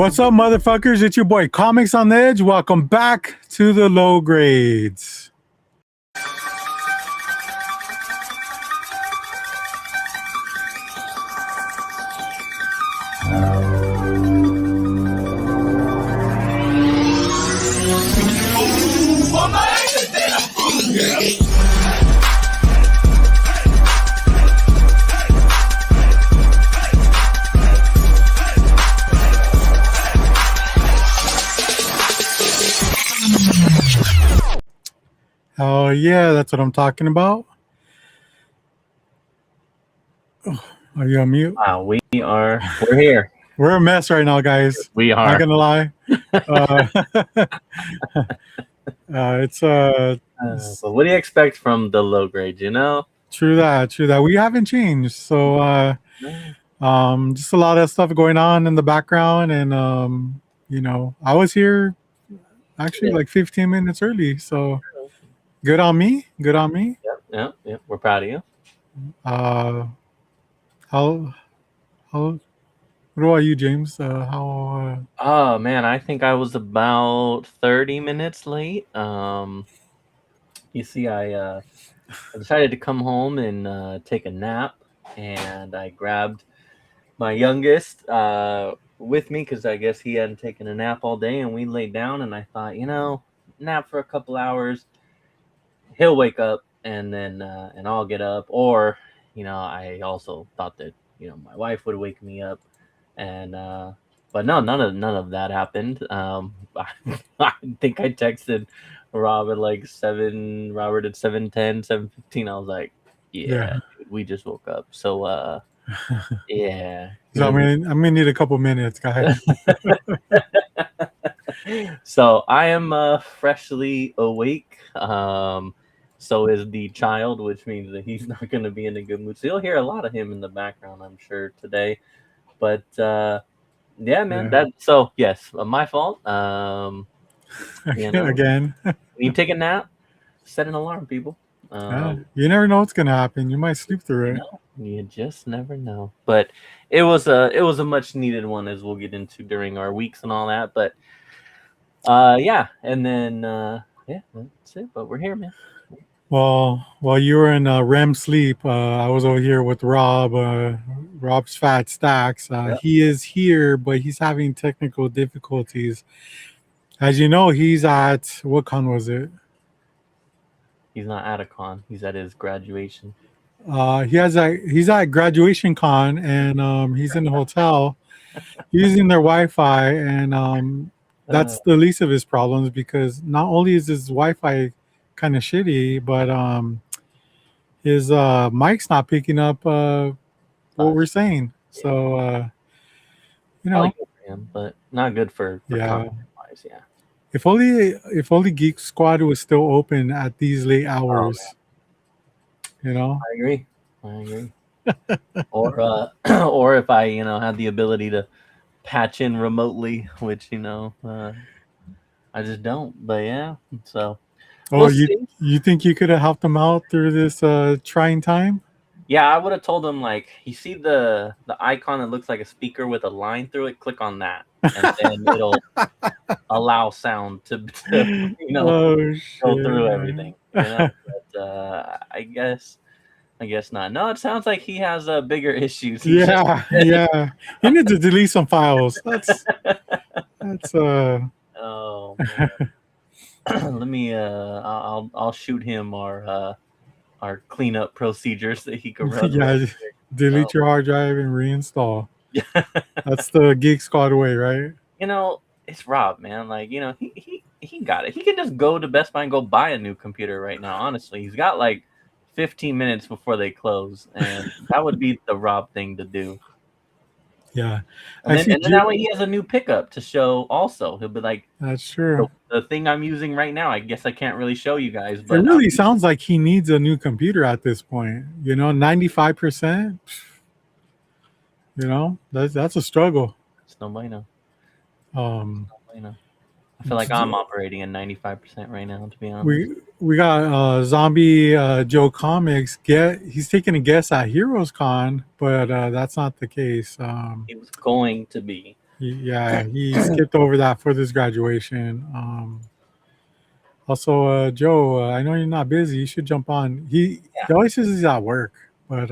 What's up, motherfuckers? It's your boy Comics on the Edge. Welcome back to the low grades. Oh yeah, that's what I'm talking about. Oh, are you on mute? We're here. We're a mess right now, guys. We are. Not gonna lie. It's But what do you expect from the low grade? You know. True that. We haven't changed, so just a lot of stuff going on in the background, and I was here actually like 15 minutes early, so good on me. Yep. We're proud of you. How what about you, James? How Oh man, I think I was about 30 minutes late. You see, I decided to come home and take a nap, and I grabbed my youngest with me because I guess he hadn't taken a nap all day, and we laid down, and I thought, nap for a couple hours. He'll wake up, and then and I'll get up, or I also thought that my wife would wake me up, and but no, none of that happened. I think I texted Robert at 7:10, 7:15. I was like, yeah. Dude, we just woke up, so yeah. So I'm gonna need a couple minutes, guys. So I am freshly awake. So is the child, which means that he's not going to be in a good mood. So you'll hear a lot of him in the background, I'm sure, today. But yeah, man. Yeah. So yes, my fault. Again. When you take a nap, set an alarm, people. You never know what's gonna happen. You might sleep through it. You just never know. But it was a much needed one, as we'll get into during our weeks and all that. But yeah, and then yeah, that's it. But we're here, man. Well, while you were in REM sleep, I was over here with Rob. Rob's Fat Stacks. Yep. He is here, but he's having technical difficulties. As you know, he's at what con was it? He's not at a con. He's at his graduation. He's at graduation con, and he's in the hotel using their Wi-Fi, and that's the least of his problems, because not only is his Wi-Fi kind of shitty, but his mic's not picking up what we're saying. So Good for him, but not good for content wise. Yeah. If only Geek Squad was still open at these late hours. I agree. Or or if I had the ability to patch in remotely, which I just don't. But yeah, so. You think you could have helped him out through this trying time? Yeah, I would have told him, you see the icon that looks like a speaker with a line through it. Click on that, and then it'll allow sound to go through everything. But I guess not. No, it sounds like he has bigger issues. Yeah. He needs to delete some files. That's Oh man. Let me I'll shoot him our cleanup procedures that he can run. Yeah, delete your hard drive and reinstall. That's the Geek Squad way, right? It's Rob, man. He got it. He can just go to Best Buy and go buy a new computer right now. Honestly, he's got 15 minutes before they close, and that would be the Rob thing to do. Yeah, and then that way he has a new pickup to show. Also, he'll be like, "That's true. The thing I'm using right now, I guess I can't really show you guys." But it really sounds like he needs a new computer at this point. 95%. That's a struggle. It's no bueno. I feel like I'm operating at 95% right now, to be honest. We got Zombie Joe Comics. He's taking a guess at Heroes Con, but that's not the case. He was going to be. he skipped over that for this graduation. Also, Joe, I know you're not busy. You should jump on. He always says he's at work, but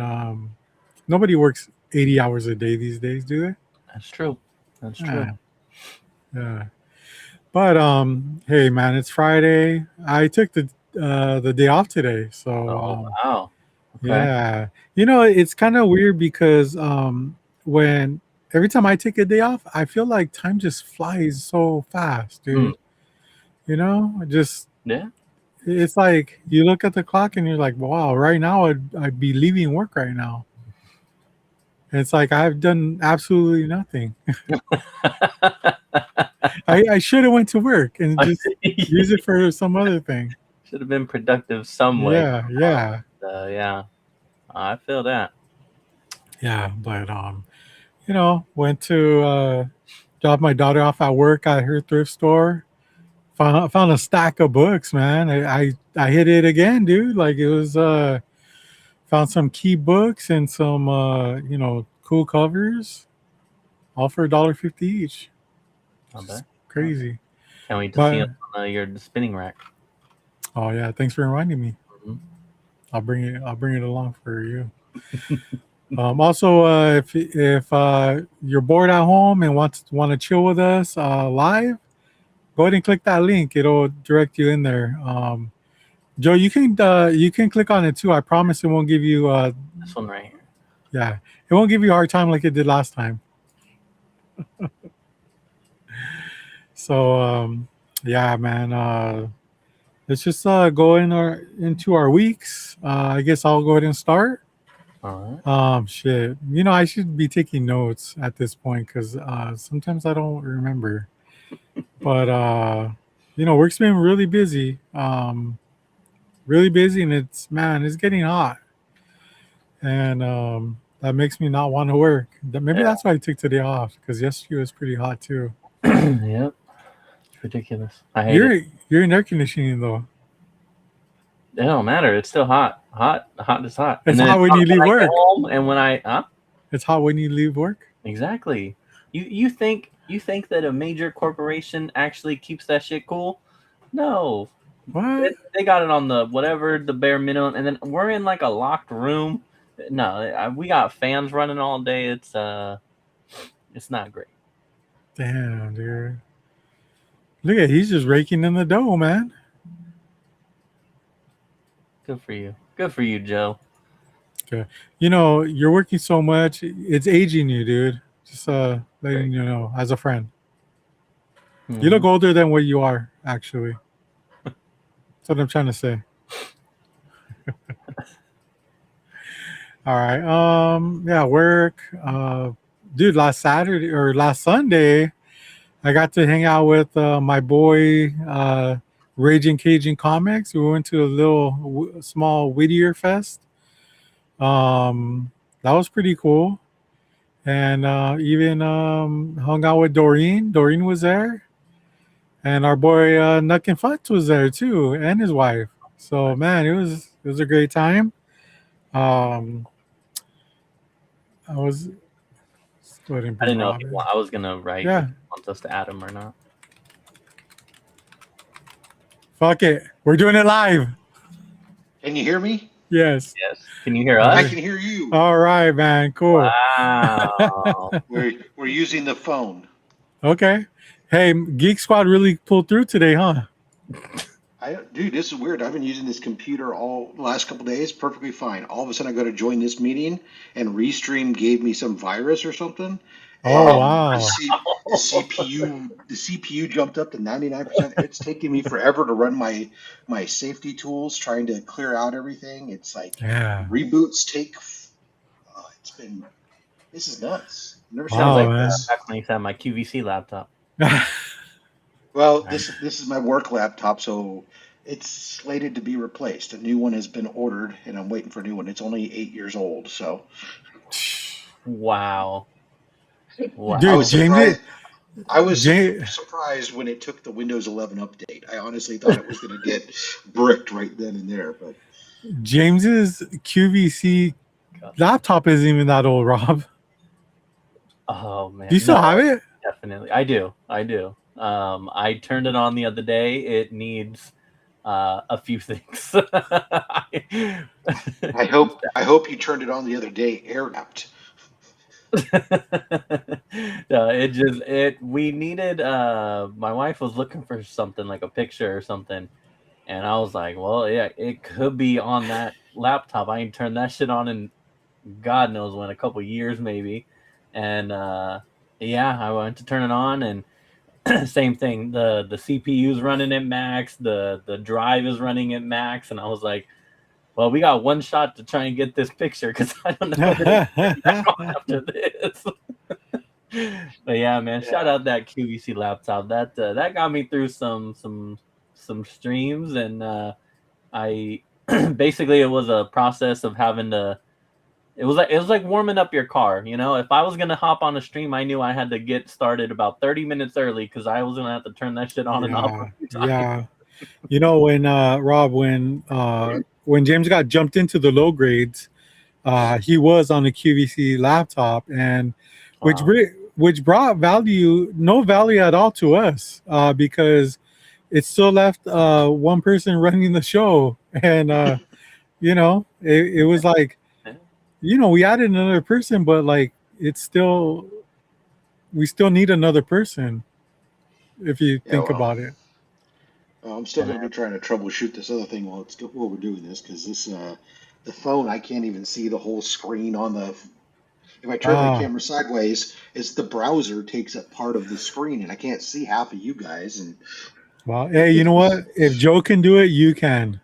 nobody works 80 hours a day these days, do they? That's true. That's true. Yeah. Yeah. But hey man, it's Friday. I took the day off today, so Wow. Okay. yeah. You know, it's kind of weird because when every time I take a day off, I feel like time just flies so fast, dude. You know, Yeah. it's like you look at the clock and you're like, wow, right now I'd be leaving work right now. And it's like I've done absolutely nothing. I should have went to work and just use it for some other thing. Should have been productive some way. Yeah. Yeah. I feel that. Yeah, but you know, went to drop my daughter off at work at her thrift store. Found a stack of books, man. I hit it again, dude. Like it was found some key books and some you know, cool covers, all for $1.50 each. Just crazy. Can't wait to see it on your spinning rack. Oh yeah, thanks for reminding me. Mm-hmm. I'll bring it along for you. Also, if you're bored at home and want to chill with us live, go ahead and click that link. It'll direct you in there. Joe, you can click on it too. I promise it won't give you this one right here. Yeah, it won't give you a hard time like it did last time. So yeah, man. Let's just go into our weeks. I guess I'll go ahead and start. All right. Shit. You know, I should be taking notes at this point because sometimes I don't remember. But you know, work's been really busy. Really busy, and it's getting hot. And that makes me not want to work. Maybe that's why I took today off, because yesterday was pretty hot too. Yep. It's ridiculous. I hate it. You're in air conditioning though. It don't matter. It's still hot. Hot is hot. It's hot when you leave work. Home and when It's hot when you leave work. Exactly. You think that a major corporation actually keeps that shit cool? No. What? They got it on the bare minimum, and then we're in like a locked room. No, we got fans running all day. It's not great. Damn, dude. Look at he's just raking in the dough, man. Good for you. Good for you, Joe. Okay. You know, you're working so much, it's aging you, dude. Just letting you know as a friend. Mm-hmm. You look older than what you are, actually. That's what I'm trying to say. All right. Yeah, work. Dude, last Sunday, I got to hang out with my boy Ragin Cajun Comics. We went to a little small Whittier Fest. That was pretty cool. And even hung out with Doreen. Doreen was there. And our boy Nuck and Futz was there too, and his wife. So man, it was a great time. I was. I didn't know if I was gonna write. Yeah. If you want us to add him or not. Fuck it, we're doing it live. Can you hear me? Yes. Yes. Can you hear us? I can hear you. All right, man. Cool. Wow. We're using the phone. Okay. Hey, Geek Squad really pulled through today, huh? Dude, this is weird. I've been using this computer all the last couple of days, perfectly fine. All of a sudden, I go to join this meeting, and Restream gave me some virus or something. Oh wow! The CPU jumped up to 99%. It's taking me forever to run my safety tools, trying to clear out everything. It's like reboots take. This is nuts. Never sounds like back when I used to have my QVC laptop. Well, this is my work laptop, so it's slated to be replaced. A new one has been ordered, and I'm waiting for a new one. It's only 8 years old, so. Wow. Dude, I was surprised when it took the Windows 11 update. I honestly thought it was going to get bricked right then and there, but. James's QVC laptop isn't even that old, Rob. Oh man! Do you still have it? definitely. I do. I turned it on the other day. It needs a few things. I hope you turned it on the other day air gapped. No, we needed my wife was looking for something like a picture or something, and I was like, well, yeah, it could be on that laptop. I ain't turned that shit on in God knows when, a couple years maybe. And yeah, I went to turn it on, and same thing. The CPU's running at max, the drive is running at max, and I was like, well, we got one shot to try and get this picture because I don't know what it's back on after this. But yeah, man, shout out that QVC laptop. That got me through some streams, and I basically, it was a process of having to. It was like warming up your car. You know, if I was gonna hop on a stream, I knew I had to get started about 30 minutes early because I was gonna have to turn that shit on and off. Yeah. You know, when Rob, when James got jumped into the low grades, he was on a QVC laptop, and which brought no value at all to us, because it still left one person running the show, and you know, it was like, you know, we added another person, but like we still need another person if you think about it. I'm still going to be trying to troubleshoot this other thing while we're doing this, because the phone, I can't even see the whole screen on the. If I turn my camera sideways, it's the browser takes up part of the screen, and I can't see half of you guys. And well, hey, you know what? If Joe can do it, you can.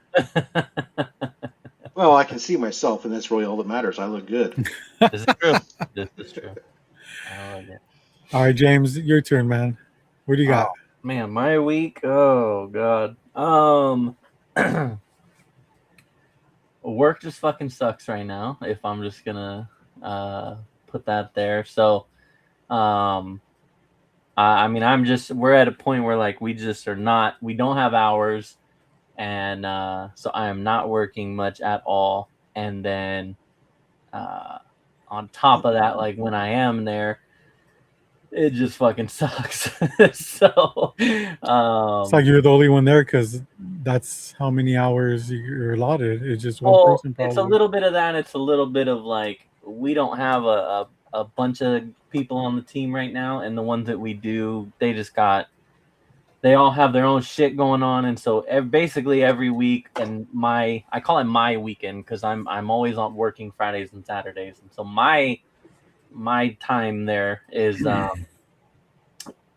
Well, I can see myself, and that's really all that matters. I look good. This is true. This is true. I like it. All right, James, your turn, man. What do you got? Man, my week. Oh God. Work just fucking sucks right now. If I'm just gonna put that there. So, I mean, we're at a point where like we don't have hours, and so I am not working much at all. And then on top of that, like when I am there, it just fucking sucks. So It's like you're the only one there because that's how many hours you're allotted. It's just one person. Probably. It's a little bit of that. It's a little bit of like we don't have a bunch of people on the team right now, and the ones that we do, they all have their own shit going on, and so basically every week, and I call it my weekend because I'm always on working Fridays and Saturdays, and so my time there is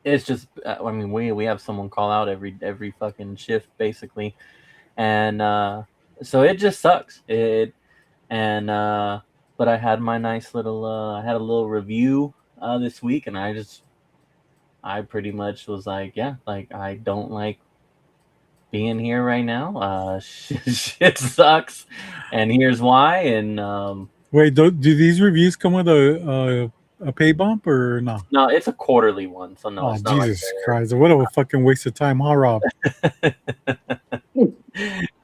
it's just I mean we have someone call out every fucking shift basically, and so it just sucks but I had my nice little I had a little review this week, and I pretty much was like, yeah, like I don't like being here right now. Shit sucks, and here's why. And wait, do these reviews come with a pay bump or no? No, it's a quarterly one, so no. Oh, it's not Jesus Christ! What a fucking waste of time, huh, Rob?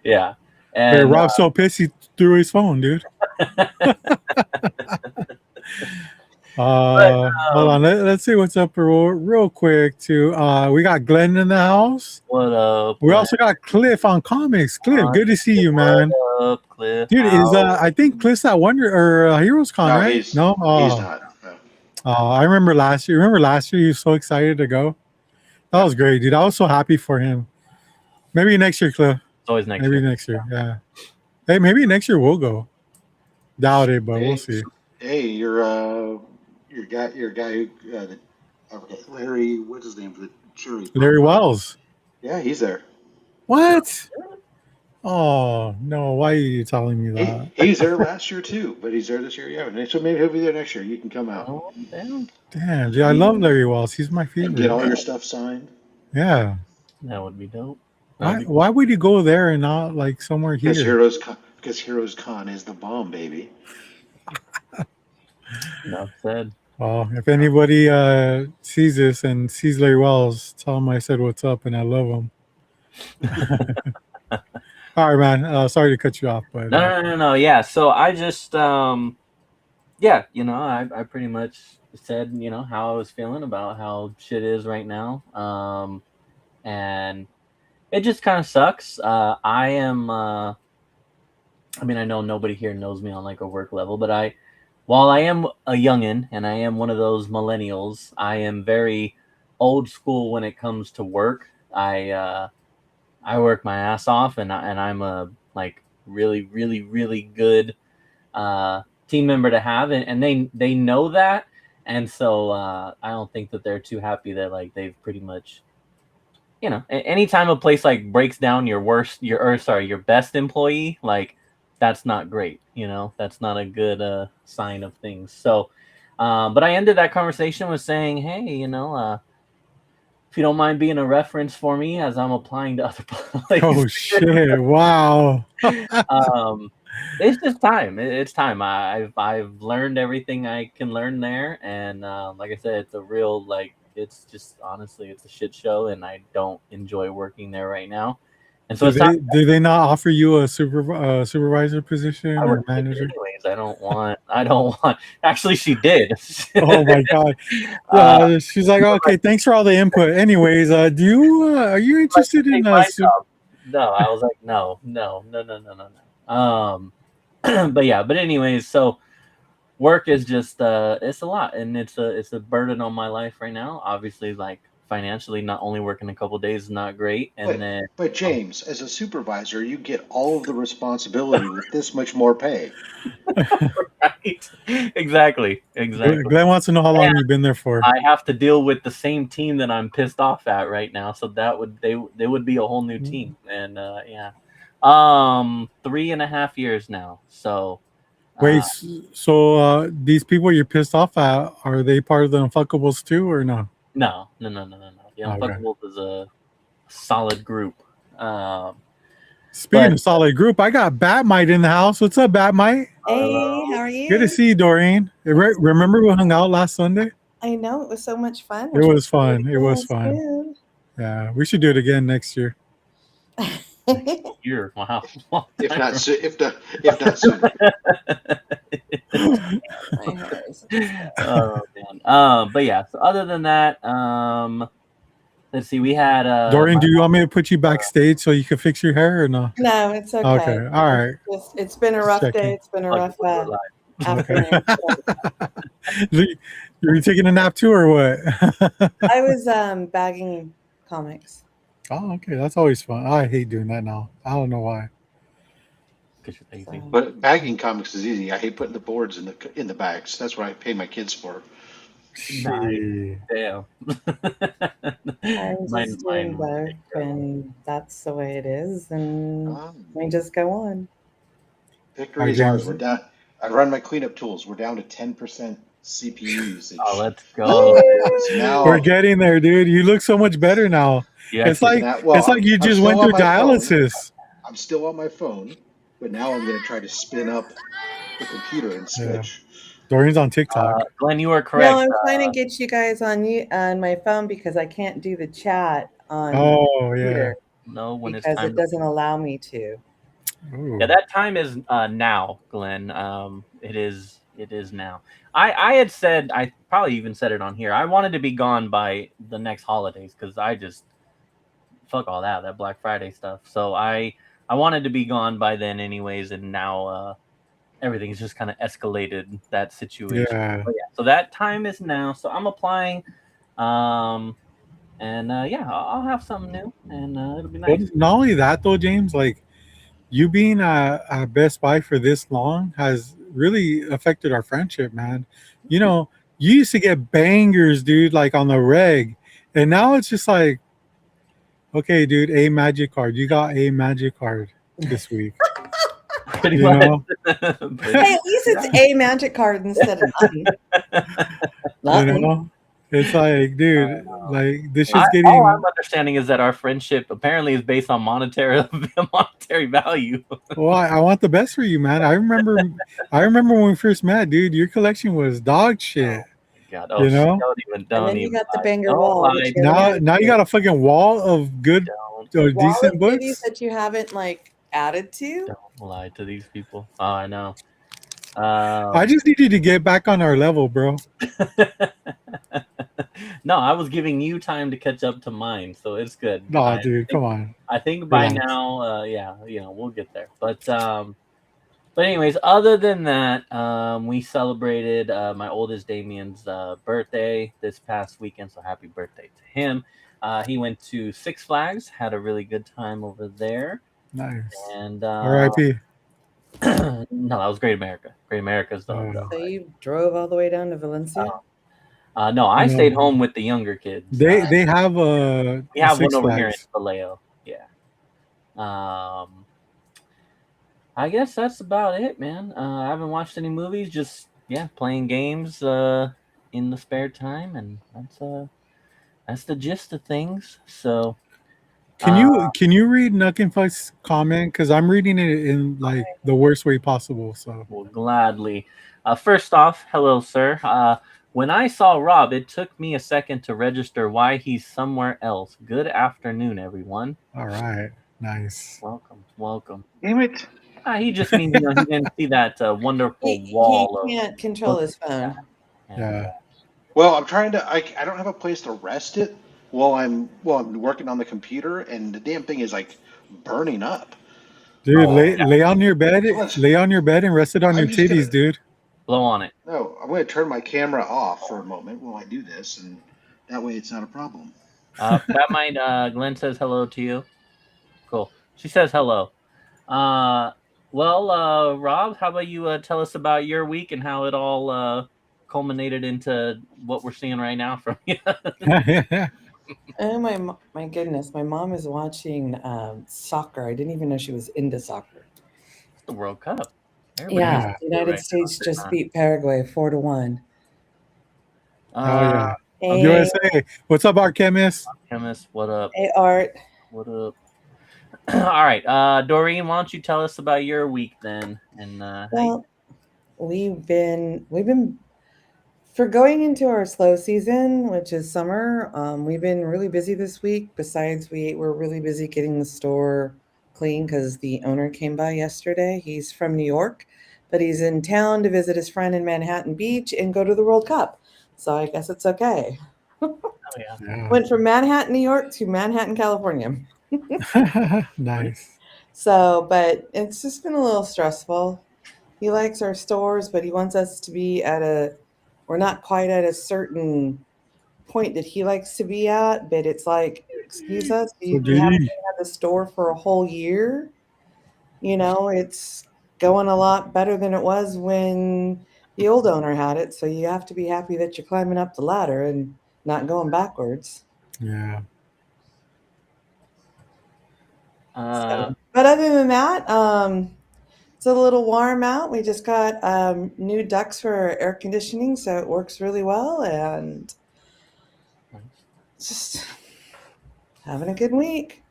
Yeah. And hey, Rob's so pissed he threw his phone, dude. Hold on, let's see what's up real quick too. We got Glenn in the house. What up? We also got Cliff on comics. Cliff, good to see you, man. What up, Cliff? Dude, I think Cliff's at Heroes Con, no, right? He's not. No. I remember last year. Remember last year? He was so excited to go. That was great, dude. I was so happy for him. Maybe next year, Cliff. It's always next year. Maybe next year, yeah. Hey, maybe next year we'll go. Doubt it, but we'll see. Hey, your guy who Larry, what's his name for the cherry? Larry Wells. Yeah, he's there. What? Oh no! Why are you telling me that? He's there last year too, but he's there this year. Yeah, so maybe he'll be there next year. You can come out. Oh, damn, dude, I love Larry Wells. He's my favorite. And get all your stuff signed. Yeah, that would be dope. Why would you go there and not like somewhere here? Because Heroes Con is the bomb, baby. Enough said. Well, if anybody sees this and sees Larry Wells, tell him I said what's up and I love him. All right, man. Sorry to cut you off, but no. Yeah. So I just, yeah, yeah, I pretty much said, how I was feeling about how shit is right now. And it just kind of sucks. I am, I mean, I know nobody here knows me on like a work level, but while I am a youngin and I am one of those millennials, I am very old school when it comes to work. I work my ass off, and I'm a like really, really, really good team member to have, and they know that, and so I don't think that they're too happy that like they've pretty much, anytime a place like breaks down your best employee, like that's not great. That's not a good sign of things. So, but I ended that conversation with saying, hey, if you don't mind being a reference for me as I'm applying to other places. Oh shit! Wow. It's just time. It's time. I've learned everything I can learn there, and like I said, it's a real it's just honestly it's a shit show, and I don't enjoy working there right now. And so do they not offer you a supervisor position or manager? Anyways, I don't want. Actually, she did. Oh my god! She's like, okay, thanks for all the input. Anyways, are you interested in? No, I was like, no. But yeah, but anyways, so work is just it's a lot, and it's a burden on my life right now. Obviously, like financially, not only working a couple days is not great, but James, as a supervisor, you get all of the responsibility with this much more pay. Right? Exactly. Glenn wants to know how long you've been there for. I have to deal with the same team that I'm pissed off at right now, so they would be a whole new team, and 3.5 years now. So wait, so these people you're pissed off at, are they part of the Unfuckables too, or no? No. The Unfuckables is a solid group. Speaking of solid group, I got Batmite in the house. What's up, Batmite? Hey, how are you? Good to see you, Doreen. Remember we hung out last Sunday? I know, it was so much fun. It was fun. It was fun. Yeah, we should do it again next year. Year, wow. If not soon. Oh man. But yeah. So other than that, let's see. We had Doreen. Do you want me to put you backstage so you can fix your hair or no? No, it's okay. Okay. All right. It's been a rough day. It's been a rough afternoon. You're taking a nap too, or what? I was bagging comics. Oh, okay. That's always fun. I hate doing that now. I don't know why. But bagging comics is easy. I hate putting the boards in the bags. That's what I pay my kids for. Nice. Damn. I'm just doing work, and that's the way it is, and we just go on. Victory is ours. We're down. I run my cleanup tools. We're down to 10% CPU usage. Oh, let's go. We're getting there, dude. You look so much better now. Yeah, it's like you just went through dialysis. I'm still on my phone, but now I'm going to try to spin up the computer and switch. Yeah. Doreen's on TikTok. Glenn, you are correct. No, I'm trying to get you guys on my phone because I can't do the chat on. Oh yeah. No, when because it doesn't allow me to. Ooh. Yeah, that time is now, Glenn. It is now. I had said, I probably even said it on here, I wanted to be gone by the next holidays because I just fuck all that Black Friday stuff. So I wanted to be gone by then anyways, and now everything's just kind of escalated that situation. Yeah. So that time is now. So I'm applying, and I'll have something new, and it'll be nice. But not only that though, James, like you being at Best Buy for this long has really affected our friendship, man. You know, you used to get bangers, dude, like on the reg, and now it's just like, okay, dude, a magic card. You got a magic card this week. Pretty much. Hey, at least it's a magic card instead of nothing. You know? It's like, dude, like this is getting. All I'm understanding is that our friendship apparently is based on monetary value. Well, I want the best for you, man. I remember when we first met, dude. Your collection was dog shit. God, you know. And then you got the banger wall. Now you got a fucking wall of good or decent books that you haven't like added to. Don't lie to these people. Oh, I know. I just need you to get back on our level, bro. No, I was giving you time to catch up to mine, so it's good. No, dude, come on. I think by Relax. now, we'll get there. But anyways, other than that, we celebrated my oldest Damien's birthday this past weekend. So happy birthday to him. He went to Six Flags, had a really good time over there. Nice. And R.I.P. No, that was Great America. Great America's the. So you drove all the way down to Valencia? No, I stayed home with the younger kids. They have a we have Six one over here in Flags. Vallejo. Yeah. I guess that's about it, man. I haven't watched any movies. Just playing games in the spare time, and that's the gist of things. So, Can you read Nuck and Fuck's comment? Because I'm reading it in like the worst way possible. So well, gladly. First off, hello, sir. When I saw Rob, it took me a second to register why he's somewhere else. Good afternoon, everyone. All right, nice. Welcome. Damn it. He just means he didn't see that wonderful wall. He can't control his phone. Yeah. Well, I'm trying to. I don't have a place to rest it while I'm working on the computer, and the damn thing is like burning up. Dude, lay on your bed. Lay on your bed and rest it on your titties, dude. Blow on it. No, I'm going to turn my camera off for a moment while I do this, and that way it's not a problem. That might. Glenn says hello to you. Cool. She says hello. Rob, how about you tell us about your week and how it all culminated into what we're seeing right now from you? Oh my goodness! My mom is watching soccer. I didn't even know she was into soccer. The World Cup. The United States just beat Paraguay 4-1. Oh yeah. USA. What's up, Art Chemist? Chemist, what up? Hey, Art. What up? All right, Doreen, why don't you tell us about your week then? And well, we've been for going into our slow season, which is summer. We've been really busy this week. Besides, we're really busy getting the store clean because the owner came by yesterday. He's from New York, but he's in town to visit his friend in Manhattan Beach and go to the World Cup. So I guess it's okay. Went from Manhattan, New York to Manhattan, California. Nice. So, but it's just been a little stressful. He likes our stores, but he wants us to be we're not quite at a certain point that he likes to be at, but it's like, excuse us, you haven't been at the store for a whole year. It's going a lot better than it was when the old owner had it. So you have to be happy that you're climbing up the ladder and not going backwards. Yeah. But other than that, it's a little warm out. We just got new ducts for air conditioning, so it works really well, and just having a good week.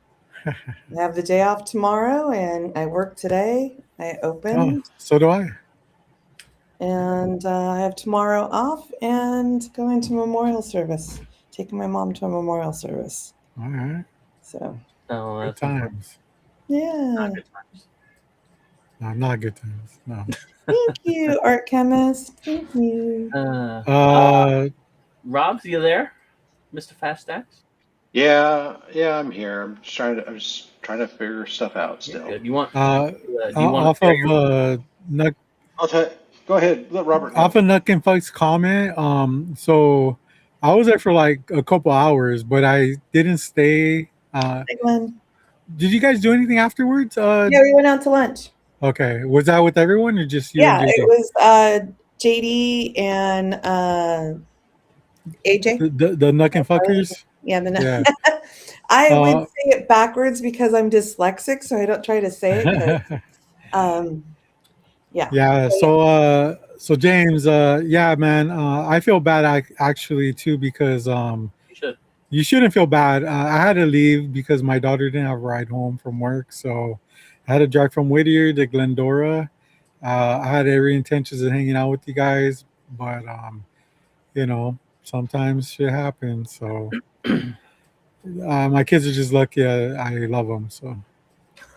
I have the day off tomorrow, and I work today. I opened. So do I. And I have tomorrow off and going to memorial service, taking my mom to a memorial service. All right. So. Good times. Yeah. Not good times. No, not good times. No. Thank you, Art Chemist. Thank you. Rob's, you there, Mr. Fast Stacks? Yeah, I'm here. I'm just trying to figure stuff out still. Good. You want? Off of Nuck. Go ahead, let Robert know. Off of Nuck and Fuck's comment. So I was there for like a couple hours, but I didn't stay. Hey, Glenn. Did you guys do anything afterwards? Yeah, we went out to lunch. Okay. Was that with everyone or just you? Yeah, it was JD and AJ. The Nuck and Fuckers? Yeah, I would say it backwards because I'm dyslexic, so I don't try to say it. Yeah. Yeah. So James, yeah, man, I feel bad actually too because you shouldn't feel bad. I had to leave because my daughter didn't have a ride home from work, so I had to drive from Whittier to Glendora. I had every intentions of hanging out with you guys, but sometimes shit happens. So my kids are just lucky. I love them, so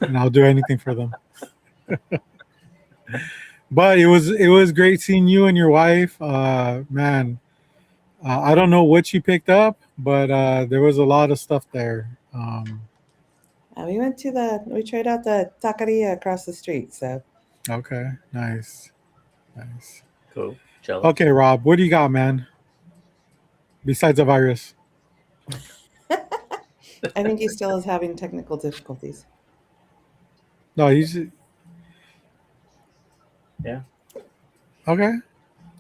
and I'll do anything for them. But it was great seeing you and your wife. Man, I don't know what you picked up, but there was a lot of stuff there. We tried out the taqueria across the street. So Okay, nice, nice. Cool. Jealous. Okay, Rob, what do you got, man? Besides the virus. I think he still is having technical difficulties. No, he's Yeah. okay.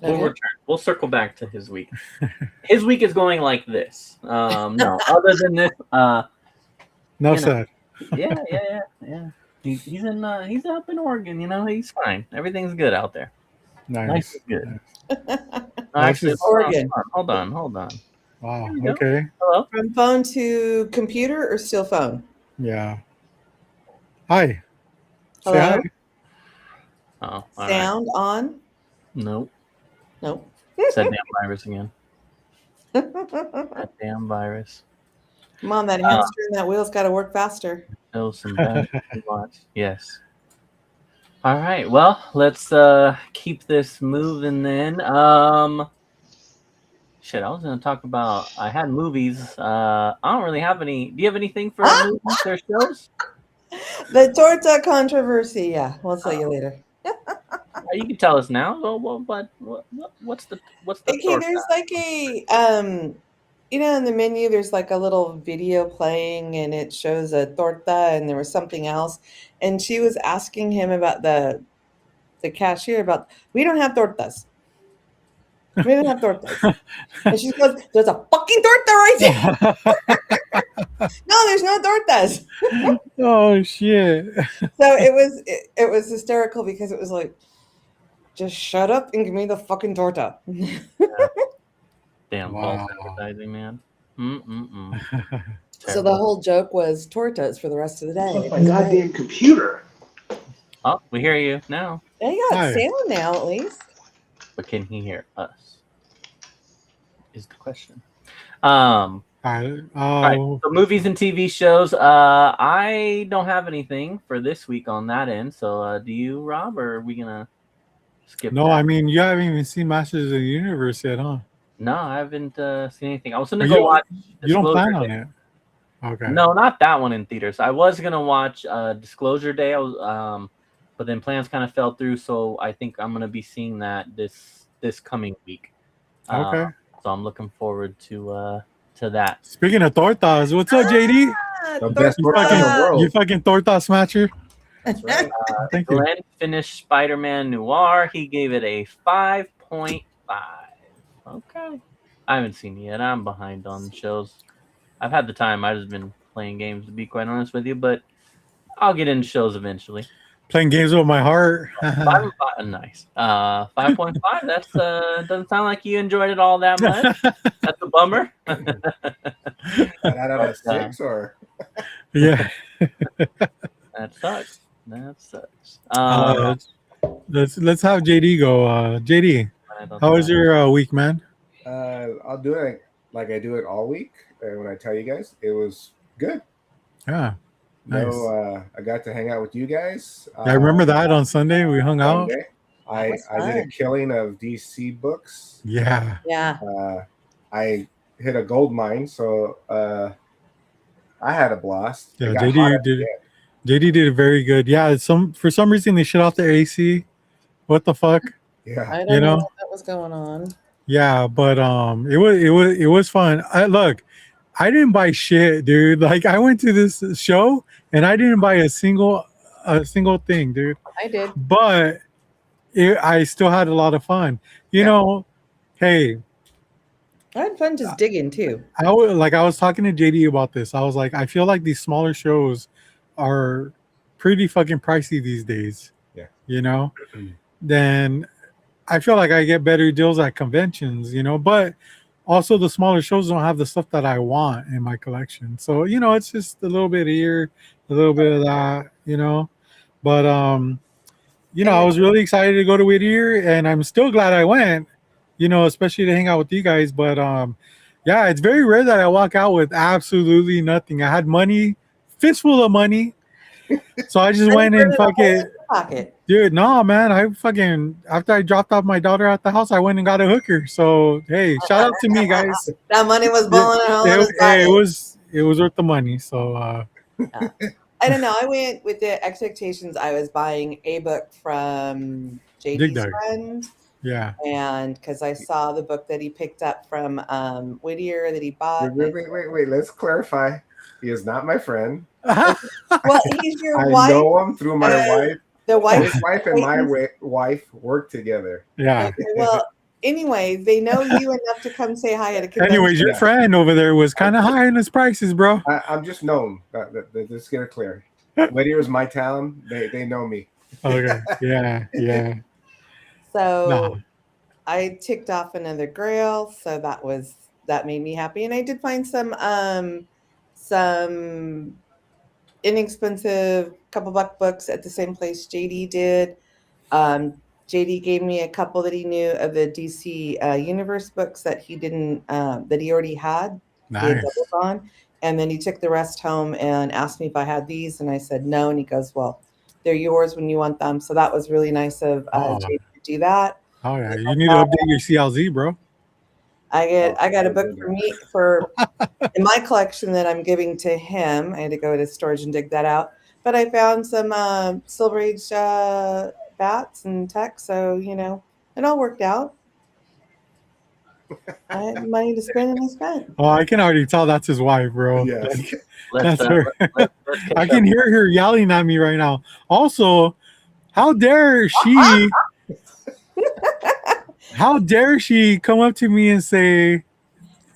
We'll return. We'll circle back to his week. His week is going like this. No, other than this, No you know. said. Yeah. He's up in Oregon. He's fine. Everything's good out there. Nice. Life is good. Nice. Actually, is- Oregon. Hold on. Wow. There you go. Okay. Hello. From phone to computer or still phone? Yeah. Hi. Say Hello? hi. Oh, all right. Sound on? Nope. Nope. Said damn virus again. That damn virus. Come on, that hamster and that wheel's got to work faster. Oh, some bad watch. Yes. All right. Well, let's keep this moving then. Shit, I was gonna talk about. I had movies. I don't really have any. Do you have anything for movies or shows? The torta controversy. Yeah, we'll tell you later. You can tell us now. What's the Okay, torta? there's like a in the menu there's like a little video playing and it shows a torta and there was something else, and she was asking him about the cashier about, we don't have tortas. We don't have tortas. And she goes, there's a fucking torta right there. No, there's no tortas. Oh shit. So it was hysterical because it was like, just shut up and give me the fucking torta. Damn Wow. false advertising, man. So the whole joke was tortas for the rest of the day. My goddamn computer. Oh, we hear you now. They got Hi. sound now at least. But can he hear us? Is the question. All right, so movies and TV shows. I don't have anything for this week on that end. So do you, Rob, or are we gonna skip? No, that? I mean you haven't even seen Masters of the Universe yet, huh? No, I haven't seen anything. I was gonna Are go you- watch. You don't plan Disclosure on Day. it. Okay. No, not that one in theaters. I was gonna watch Disclosure Day. I was, but then plans kind of fell through. So I think I'm gonna be seeing that this coming week. Okay. So I'm looking forward to that. Speaking of tortas, what's up, JD? The best You torta in the fucking, world. you fucking torta smasher. That's right. Thank you. Glenn finished Spider-Man Noir. He gave it a 5.5. Okay. I haven't seen it yet. I'm behind on shows. I've had the time. I've just been playing games, to be quite honest with you, but I'll get into shows eventually. Playing games with my heart. Nice. 5.5. That's doesn't sound like you enjoyed it all that much. That's a bummer. That out of 6 or Yeah. That sucks. Let's have JD go. JD, how was your week, man? I'll do it like I do it all week. And when I tell you guys, it was good. Yeah. Nice. I got to hang out with you guys. I remember that on Sunday we hung out. Sunday. I was did a fun. killing of DC books. Yeah. Yeah. I hit a gold mine, so I had a blast. Yeah, It got JD hot at did- the end. JD did it very good. Yeah, for some reason they shut off the AC. What the fuck? Yeah, I don't You know know? what that was going on. Yeah, but it was fun. I didn't buy shit, dude. Like I went to this show and I didn't buy a single thing, dude. I did. But I still had a lot of fun. You Yeah. know, hey, I had fun just digging too. I was talking to JD about this. I was like, I feel like these smaller shows are pretty fucking pricey these days. Yeah. You know? Then I feel like I get better deals at conventions, you know, but also the smaller shows don't have the stuff that I want in my collection. So, you know, it's just a little bit here, a little bit of that, you know. But you know, I was really excited to go to Whittier and I'm still glad I went, you know, especially to hang out with you guys. But yeah, it's very rare that I walk out with absolutely nothing. I had money, fistful of money. So I just went and fuck it. pocket. Dude, no, man. I fucking after I dropped off my daughter at the house, I went and got a hooker. So hey, shout out to me, guys. That money was balling a hole in his Hey, pocket. it was worth the money. So I don't know. I went with the expectations I was buying a book from Dig JD's Dug. friend, yeah. and because I saw the book that he picked up from Whittier that he bought. Wait. Let's clarify. He is not my friend. Well, he's your I wife. know him through my wife. The wife. His wife and my wife work together. Yeah. Okay, well, anyway, they know you enough to come say hi at a convention. Anyways, your friend over there was kind of high in his prices, bro. I'm just known. Let's get it clear. Whittier is my town. They know me. Okay. Yeah. So No. I ticked off another grail, so that made me happy, and I did find some inexpensive couple buck books at the same place JD did. JD gave me a couple that he knew of the DC Universe books that he didn't that he already had. He had Nice. doubled on, and then he took the rest home and asked me if I had these, and I said no, and he goes, "Well, they're yours when you want them." So that was really nice of JD to do that. Oh yeah. You need to update your CLZ, bro. I got a book for me in my collection that I'm giving to him. I had to go to storage and dig that out. But I found some Silver Age bats and tech, so it all worked out. I had money to spend, and I spent. Oh, I can already tell that's his wife, bro. Yes. That's her. I can hear her yelling at me right now. Also, how dare she? How dare she come up to me and say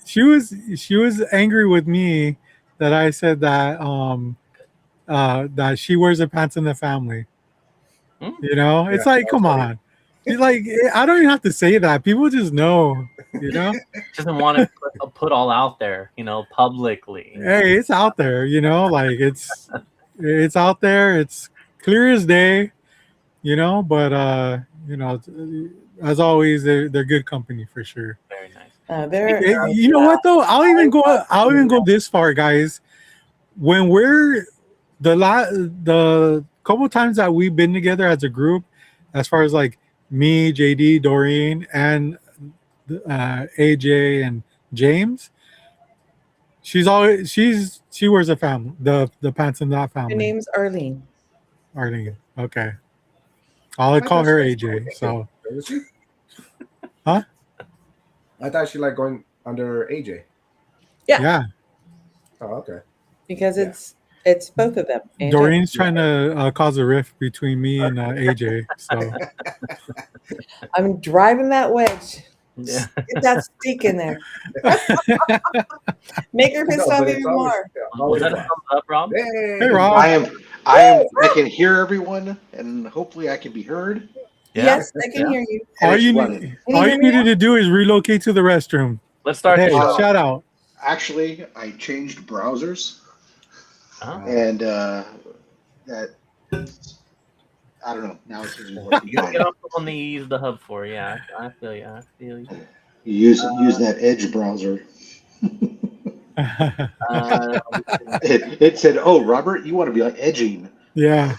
she was angry with me that I said that that she wears the pants in the family. It's like, come on. She's like, I don't even have to say that. People just know, Doesn't want to put all out there, publicly. Hey, it's out there, like it's out there. It's clear as day, but as always, they're good company for sure. Very nice. You know what though? I'll even go this far, guys. When we're the couple times that we've been together as a group, as far as like me, JD, Doreen, and AJ and James, she wears a family the pants in that family. Her name's Arlene. Arlene. Okay. I'll call her AJ. So. Is she? Huh? I thought she liked going under AJ. Yeah. Oh, okay. Because it's both of them. AJ. Doreen's trying to cause a rift between me and AJ. So I'm driving that wedge. Yeah. Get that stick in there. Make her pissed off even more. Was that a thumbs up, Rob? hey, Rob. I can hear everyone, and hopefully I can be heard. Yeah. Yes, I can hear you. All It's you running. needed to do is relocate to the restroom. Let's start. Hey, the show. shout out. Actually, I changed browsers, Oh. and that I don't know. Now it's just working You gotta fine. get off the one that you use the hub for. Yeah, I feel you. You use that Edge browser. It said, "Oh, Robert, you want to be like edging." yeah.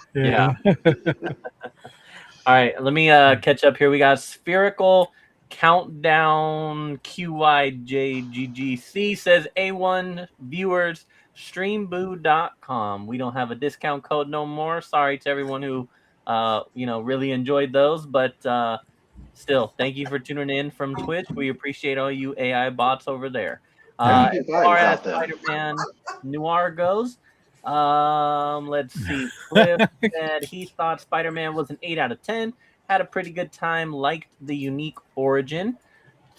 All right, let me catch up here. We got Spherical Countdown QYJGGC says A1 viewers streamboo.com. We don't have a discount code no more. Sorry to everyone who really enjoyed those, but still, thank you for tuning in from Twitch. We appreciate all you AI bots over there. Yeah. As far as Spider-Man Noir goes, let's see. Cliff said he thought Spider-Man was an 8 out of 10. Had a pretty good time. Liked the unique origin.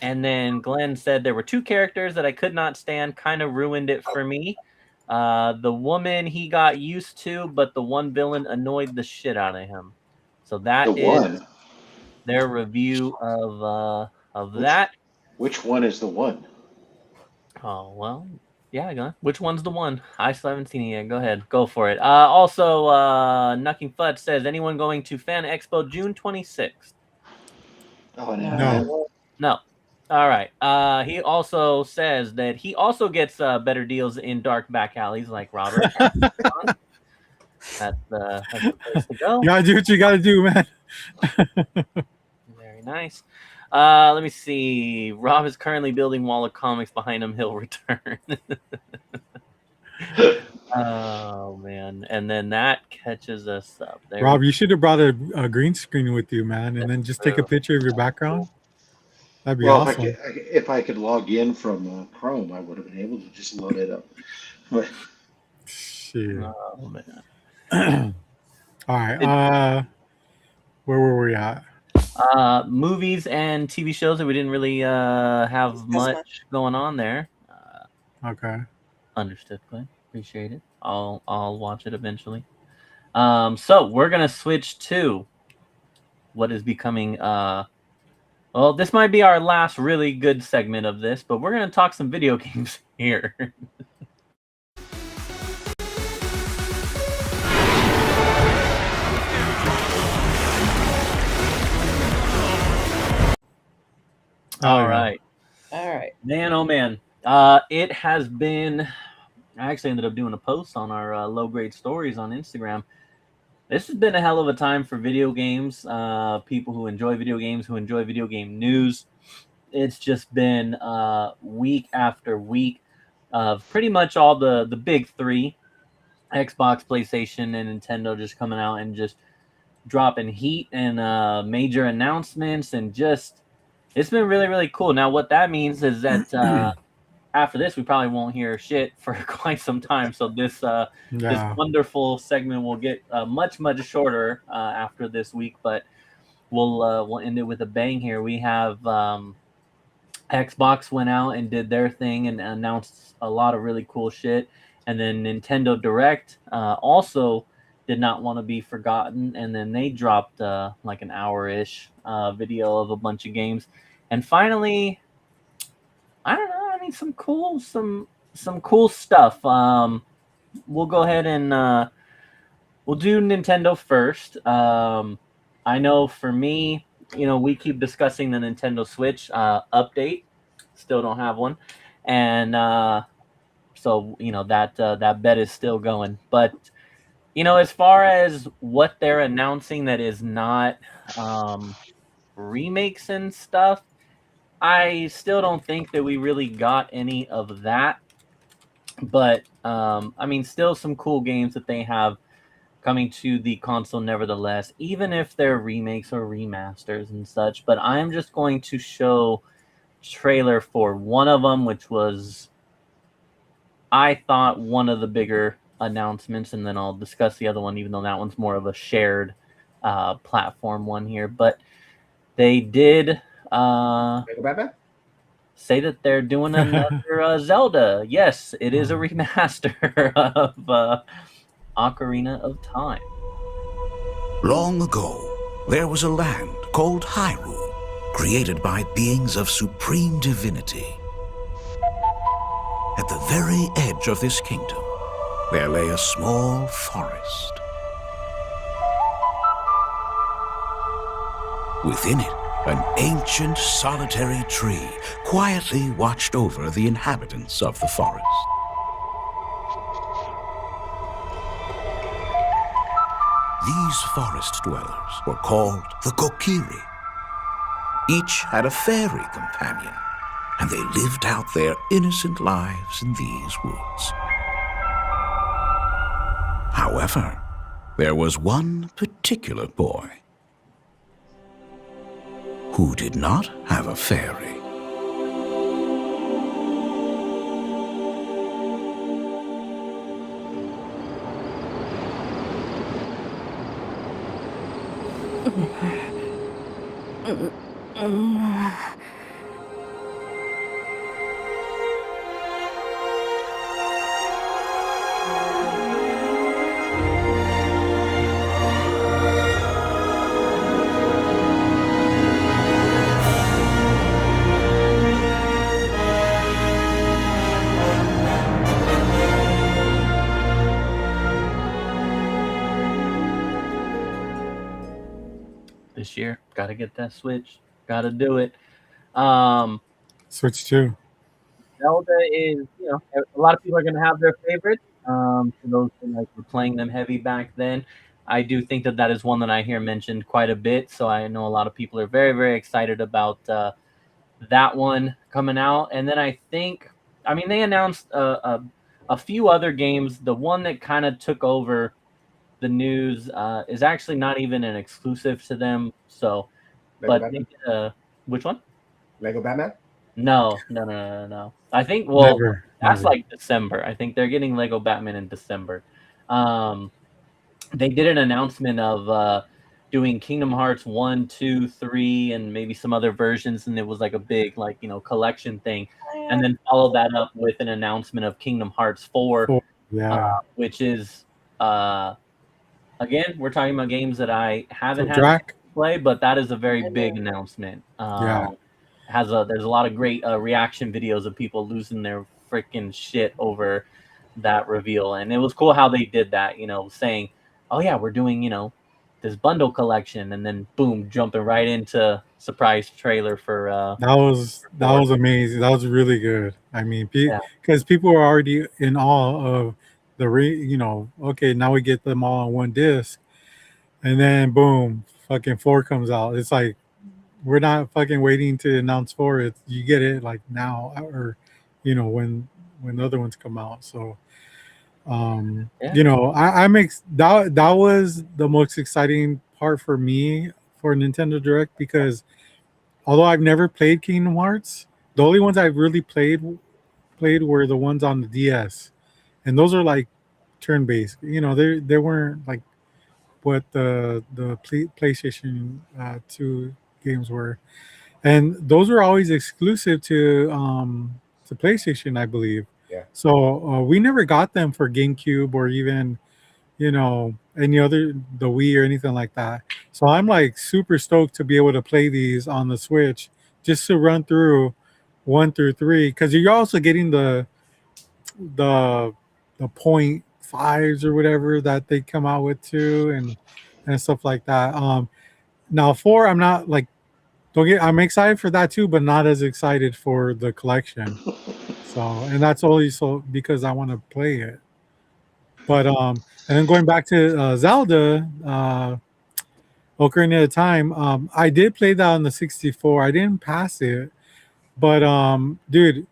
And then Glenn said there were two characters that I could not stand. Kind of ruined it for me. The woman he got used to, but the one villain annoyed the shit out of him. So that is their review of that. Which one is the one? Oh, well, yeah, go on. Which one's the one? I still haven't seen it yet. Go ahead. Go for it. Also, Knucking Fudge says, anyone going to Fan Expo June 26th? Oh, No. All right. He also says that he also gets better deals in dark back alleys like Robert. That's the place to go. You gotta do what you gotta do, man. Very nice. Let me see. Rob is currently building wall of comics behind him. He'll return. Oh man! And then that catches us up. There Rob, you should have brought a green screen with you, man, and then just take a picture of your background. That'd be Well, awesome. if I could log in from Chrome, I would have been able to just load it up. But Shit. Oh man! All right. Where were we at? Movies and TV shows that we didn't really have much going on there. Okay. Understood, Glenn. Appreciate it. I'll watch it eventually. So we're gonna switch to what is becoming well, this might be our last really good segment of this, but we're gonna talk some video games here. All right. Man, oh man. It has been. I actually ended up doing a post on our low grade stories on Instagram. This has been a hell of a time for video games. People who enjoy video games, who enjoy video game news. It's just been week after week of pretty much all the big three, Xbox, PlayStation, and Nintendo, just coming out and just dropping heat and major announcements, and just it's been really, really cool. Now, what that means is that after this, we probably won't hear shit for quite some time. So this wonderful segment will get much shorter after this week, but we'll end it with a bang here. We have Xbox went out and did their thing and announced a lot of really cool shit, and then Nintendo Direct also did not want to be forgotten, and then they dropped like an hour-ish video of a bunch of games, and finally, I don't know. I mean, some cool stuff. We'll go ahead and we'll do Nintendo first. I know for me, we keep discussing the Nintendo Switch update. Still don't have one, and so that bet is still going. But as far as what they're announcing that is not remakes and stuff, I still don't think that we really got any of that. But I mean, still some cool games that they have coming to the console nevertheless, even if they're remakes or remasters and such. But I'm just going to show trailer for one of them, which was, I thought, one of the bigger announcements, and then I'll discuss the other one, even though that one's more of a shared platform one here. But they did say that they're doing another Zelda. Yes, it is a remaster of Ocarina of Time. Long ago, there was a land called Hyrule, created by beings of supreme divinity. At the very edge of this kingdom, there lay a small forest. Within it, an ancient solitary tree quietly watched over the inhabitants of the forest. These forest dwellers were called the Kokiri. Each had a fairy companion, and they lived out their innocent lives in these woods. However, there was one particular boy who did not have a fairy. This year, gotta get that Switch. Gotta do it. Switch 2. Zelda is, a lot of people are gonna have their favorites. For those who like were playing them heavy back then. I do think that is one that I hear mentioned quite a bit. So I know a lot of people are very, very excited about that one coming out. And then I think, I mean, they announced a few other games. The one that kind of took over the news is actually not even an exclusive to them. So, Lego but Batman? which one? Lego Batman? No. I think Never. that's like December. I think they're getting Lego Batman in December. They did an announcement of doing Kingdom Hearts 1, 2, 3, and maybe some other versions, and it was like a big collection thing. And then followed that up with an announcement of Kingdom Hearts 4, Yeah. which is again, we're talking about games that I haven't had Drac? to play, but that is a very big announcement. Yeah. There's a lot of great reaction videos of people losing their freaking shit over that reveal, and it was cool how they did that. Saying, "Oh yeah, we're doing this bundle collection," and then boom, jumping right into surprise trailer for That was amazing. That was really good. I mean, because people were already in awe of the okay, now we get them all on one disc, and then boom, fucking 4 comes out. It's like we're not fucking waiting to announce 4. It's you get it like now, or when the other ones come out. So I'm that was the most exciting part for me for Nintendo Direct, because although I've never played Kingdom Hearts, the only ones I've really played were the ones on the DS, and those are like turn based. They weren't like what the PlayStation 2 games were, and those were always exclusive to PlayStation, I believe. Yeah. So we never got them for GameCube or even any other, the Wii or anything like that. So I'm like super stoked to be able to play these on the Switch, just to run through 1 through 3, because you're also getting the the point fives or whatever that they come out with too, and stuff like that. Now 4, I'm not like, I'm excited for that too, but not as excited for the collection. So, and that's only so because I want to play it. But and then going back to Zelda, Ocarina of Time, I did play that on the 64. I didn't pass it, but dude,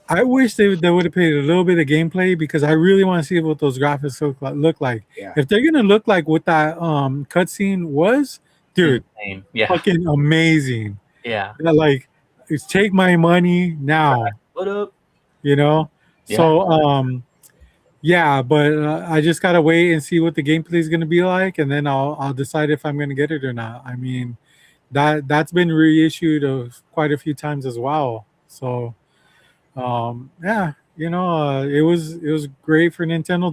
I wish they would have played a little bit of gameplay, because I really want to see what those graphics look like. Yeah. If they're gonna look like what that cutscene was, dude, insane. Yeah, fucking amazing. yeah. Like, it's take my money now, What up? So yeah, but I just gotta wait and see what the gameplay is gonna be like, and then I'll decide if I'm gonna get it or not. I mean, that's been reissued of quite a few times as well. So yeah, it was great for Nintendo.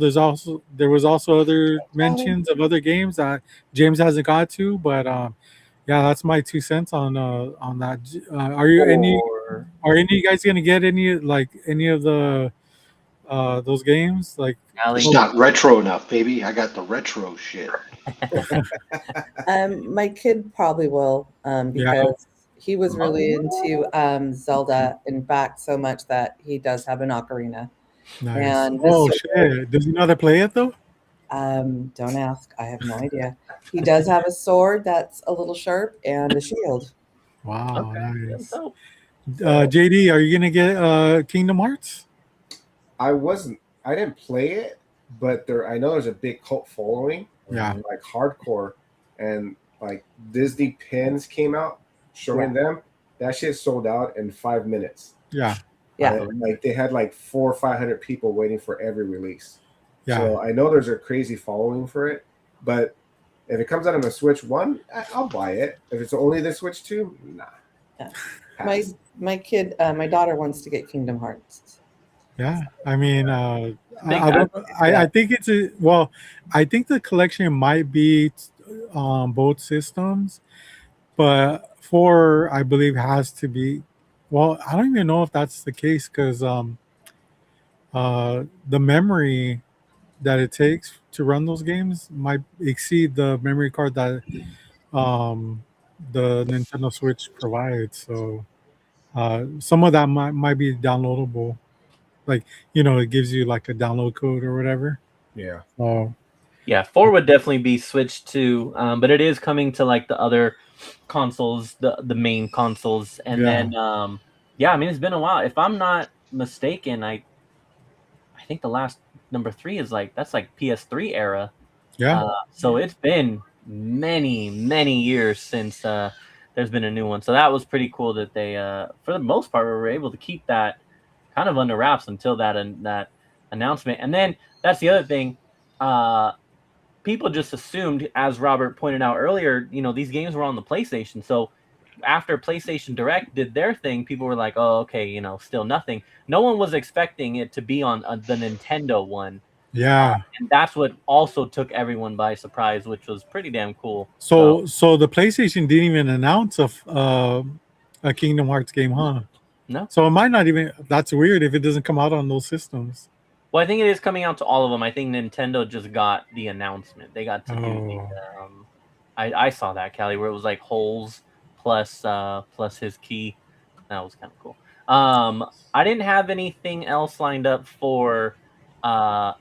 There was also other mentions of other games that James hasn't got to, but yeah, that's my 2 cents on that. Are any of you guys gonna get any of the those games? Like, It's not retro enough, baby. I got the retro shit. My kid probably will, because he was really into Zelda, in fact, so much that he does have an ocarina. nice. And Oh shit! Does he know how to play it though? don't ask. I have no idea. He does have a sword that's a little sharp and a shield. Wow, nice. So, JD, are you gonna get Kingdom Hearts? I didn't play it, but I know there's a big cult following. Yeah. Like hardcore, and like Disney pins came out showing them. That shit sold out in 5 minutes. Yeah. Yeah. And, like, they had like 400 or 500 people waiting for every release. Yeah. So I know there's a crazy following for it, but if it comes out on the Switch 1, I'll buy it. If it's only the Switch 2, nah. Yeah. My kid, my daughter wants to get Kingdom Hearts. Yeah, I mean, I think it's I think the collection might be both systems, but 4, I believe, has to be. Well, I don't even know if that's the case, because the memory that it takes to run those games might exceed the memory card that the Nintendo Switch provides. So some of that might be downloadable. like it gives you like a download code or whatever. Yeah. Oh, Yeah, 4 would definitely be switched to, but it is coming to like the other consoles, the main consoles, and Yeah. then yeah, I mean it's been a while. If I'm not mistaken, I think the last number 3 is that's like PS3 era. yeah. So it's been many years since there's been a new one. So that was pretty cool that they, for the most part, were able to keep that kind of under wraps until that announcement. And then that's the other thing. People just assumed, as Robert pointed out earlier, these games were on the PlayStation. So after PlayStation Direct did their thing, people were like, "Oh, okay, still nothing." No one was expecting it to be on the Nintendo one. Yeah. And that's what also took everyone by surprise, which was pretty damn cool. So the PlayStation didn't even announce a Kingdom Hearts game, huh? No. So it might not even. That's weird if it doesn't come out on those systems. Well, I think it is coming out to all of them. I think Nintendo just got the announcement. They got to do the. I saw that, Callie, where it was like holes plus his key. That was kind of cool. I didn't have anything else lined up for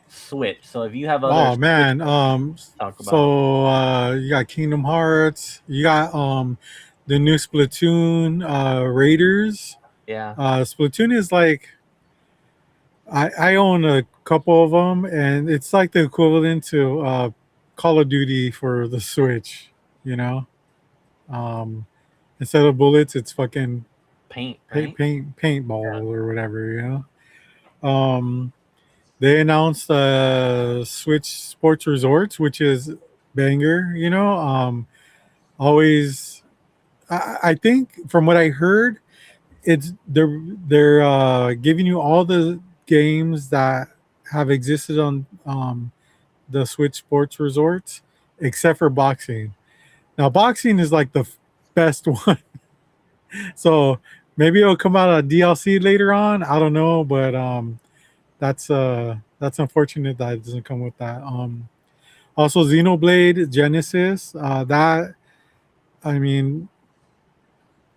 Switch. So if you have other, Oh man. talk about. So you got Kingdom Hearts. You got the new Splatoon Raiders. Yeah. Splatoon is like. I own a couple of them, and it's like the equivalent to Call of Duty for the Switch. Instead of bullets, it's fucking Paint, right? paintball or whatever. They announced Switch Sports Resorts, which is banger. Always. I think from what I heard, they're giving you all the games that have existed on the Switch Sports Resorts, except for boxing. Now, boxing is like the best one. So maybe it'll come out a DLC later on. I don't know, but that's unfortunate that it doesn't come with that. Also, Xenoblade Genesis. That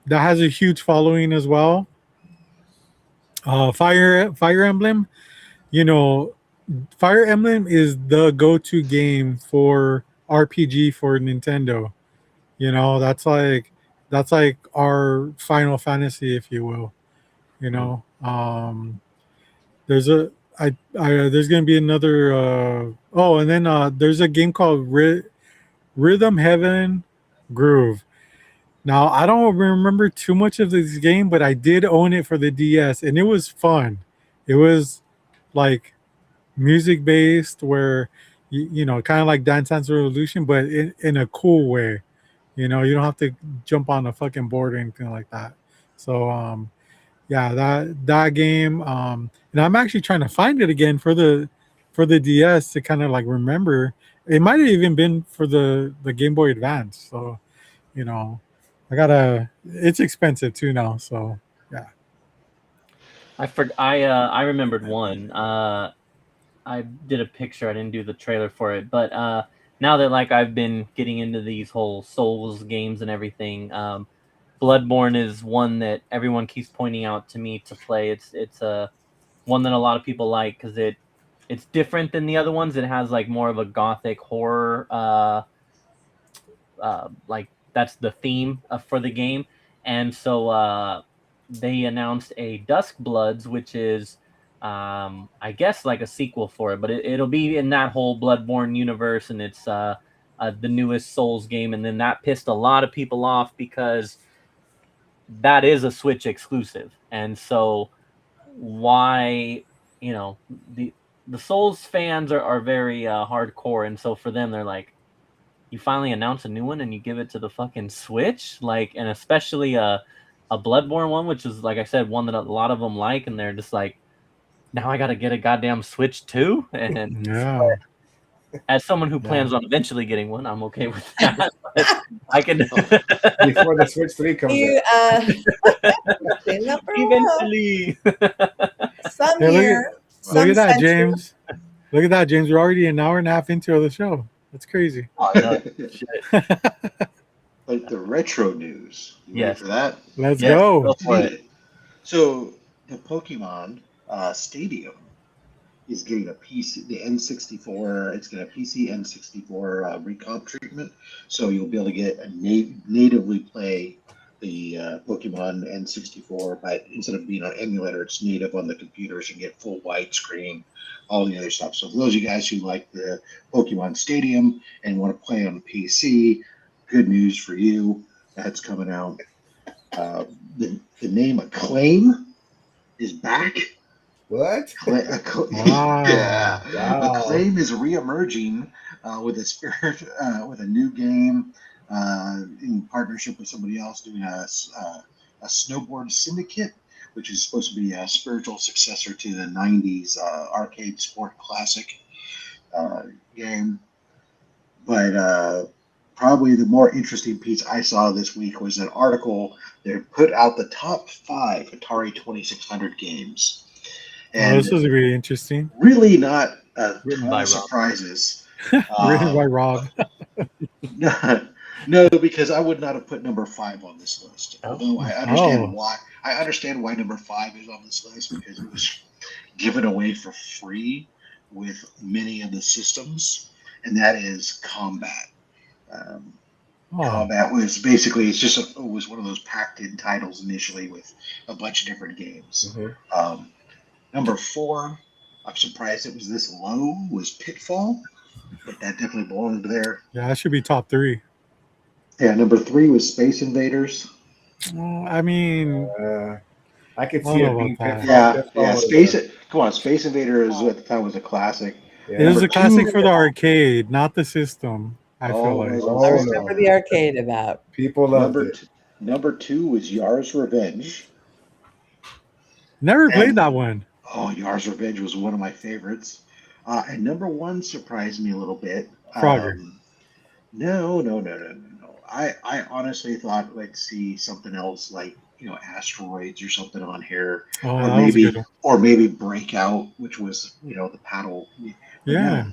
has a huge following as well. Fire Emblem, Fire Emblem is the go-to game for RPG for Nintendo. That's like our Final Fantasy, if you will. There's there's gonna be another. And then there's a game called Rhythm Heaven Groove. Now, I don't remember too much of this game, but I did own it for the DS, and it was fun. It was like music based, where kind of like Dance Dance Revolution, but in a cool way. You don't have to jump on a fucking board or anything like that. So, yeah, that game, and I'm actually trying to find it again for the DS to kind of like remember. It might have even been for the Game Boy Advance. So, it's expensive too now, so yeah. I remembered one. I did a picture. I didn't do the trailer for it, but now that I've been getting into these whole Souls games and everything, Bloodborne is one that everyone keeps pointing out to me to play. It's one that a lot of people like because it's different than the other ones. It has more of a gothic horror that's the theme for the game. And so they announced a Dusk Bloods, which is, I guess, like a sequel for it, but it'll be in that whole Bloodborne universe, and it's the newest Souls game. And then that pissed a lot of people off because that is a Switch exclusive. And so why, the Souls fans are very hardcore. And so for them, they're like, you finally announce a new one and you give it to the fucking Switch, and especially a Bloodborne one, which is, like I said, one that a lot of them like, and they're just like, now I got to get a goddamn Switch too. And yeah, as someone who plans on eventually getting one, I'm okay with that. I can before the Switch 3 comes out. Eventually. Some Hey, year. look at that, century. James. Look at that, James. We're already an hour and a half into the show. That's crazy. Like the retro news. You ready Yes. for that? Let's Yes, go. go for it. So the Pokemon Stadium is getting a PC, the N64. It's getting a PC N64 recomp treatment, so you'll be able to get a natively play the Pokemon N64, but instead of being on emulator, it's native on the computers and get full widescreen, all the other stuff. So for those of you guys who like the Pokemon Stadium and want to play on PC, good news for you. That's coming out. The name Acclaim is back. What? Wow. Yeah. Wow. Acclaim is reemerging with a spirit, with a new game in partnership with somebody else doing a snowboard syndicate, which is supposed to be a spiritual successor to the '90s arcade sport classic game. But probably the more interesting piece I saw this week was an article that put out the top 5 Atari 2600 games. And this was really interesting. really not a Written ton by of Rob. surprises. Written by Rob. No, because I would not have put number 5 on this list. Oh. Although I understand why. I understand why number 5 is on this list, because it was given away for free with many of the systems, and that is Combat. Combat was basically it was one of those packed-in titles initially with a bunch of different games. Mm-hmm. Number 4, I'm surprised it was this low, was Pitfall, but that definitely belonged there. Yeah, that should be top 3. Yeah, number 3 was Space Invaders. I mean, I could I see don't it know being about Pitfall. Yeah. Come on, Space Invaders at the time was a classic. Yeah. it was Number a classic 2 for the arcade, not the system. I feel Oh, like. it was Oh, I on remember system. the arcade about. People loved it. Number 2 was Yar's Revenge. Never played that one. Oh, Yar's Revenge was one of my favorites. And number 1 surprised me a little bit. Frogger. No. I honestly thought I'd see something else like Asteroids or something on here, Oh, or that was a good one. maybe Breakout, which was the paddle. But Yeah. no,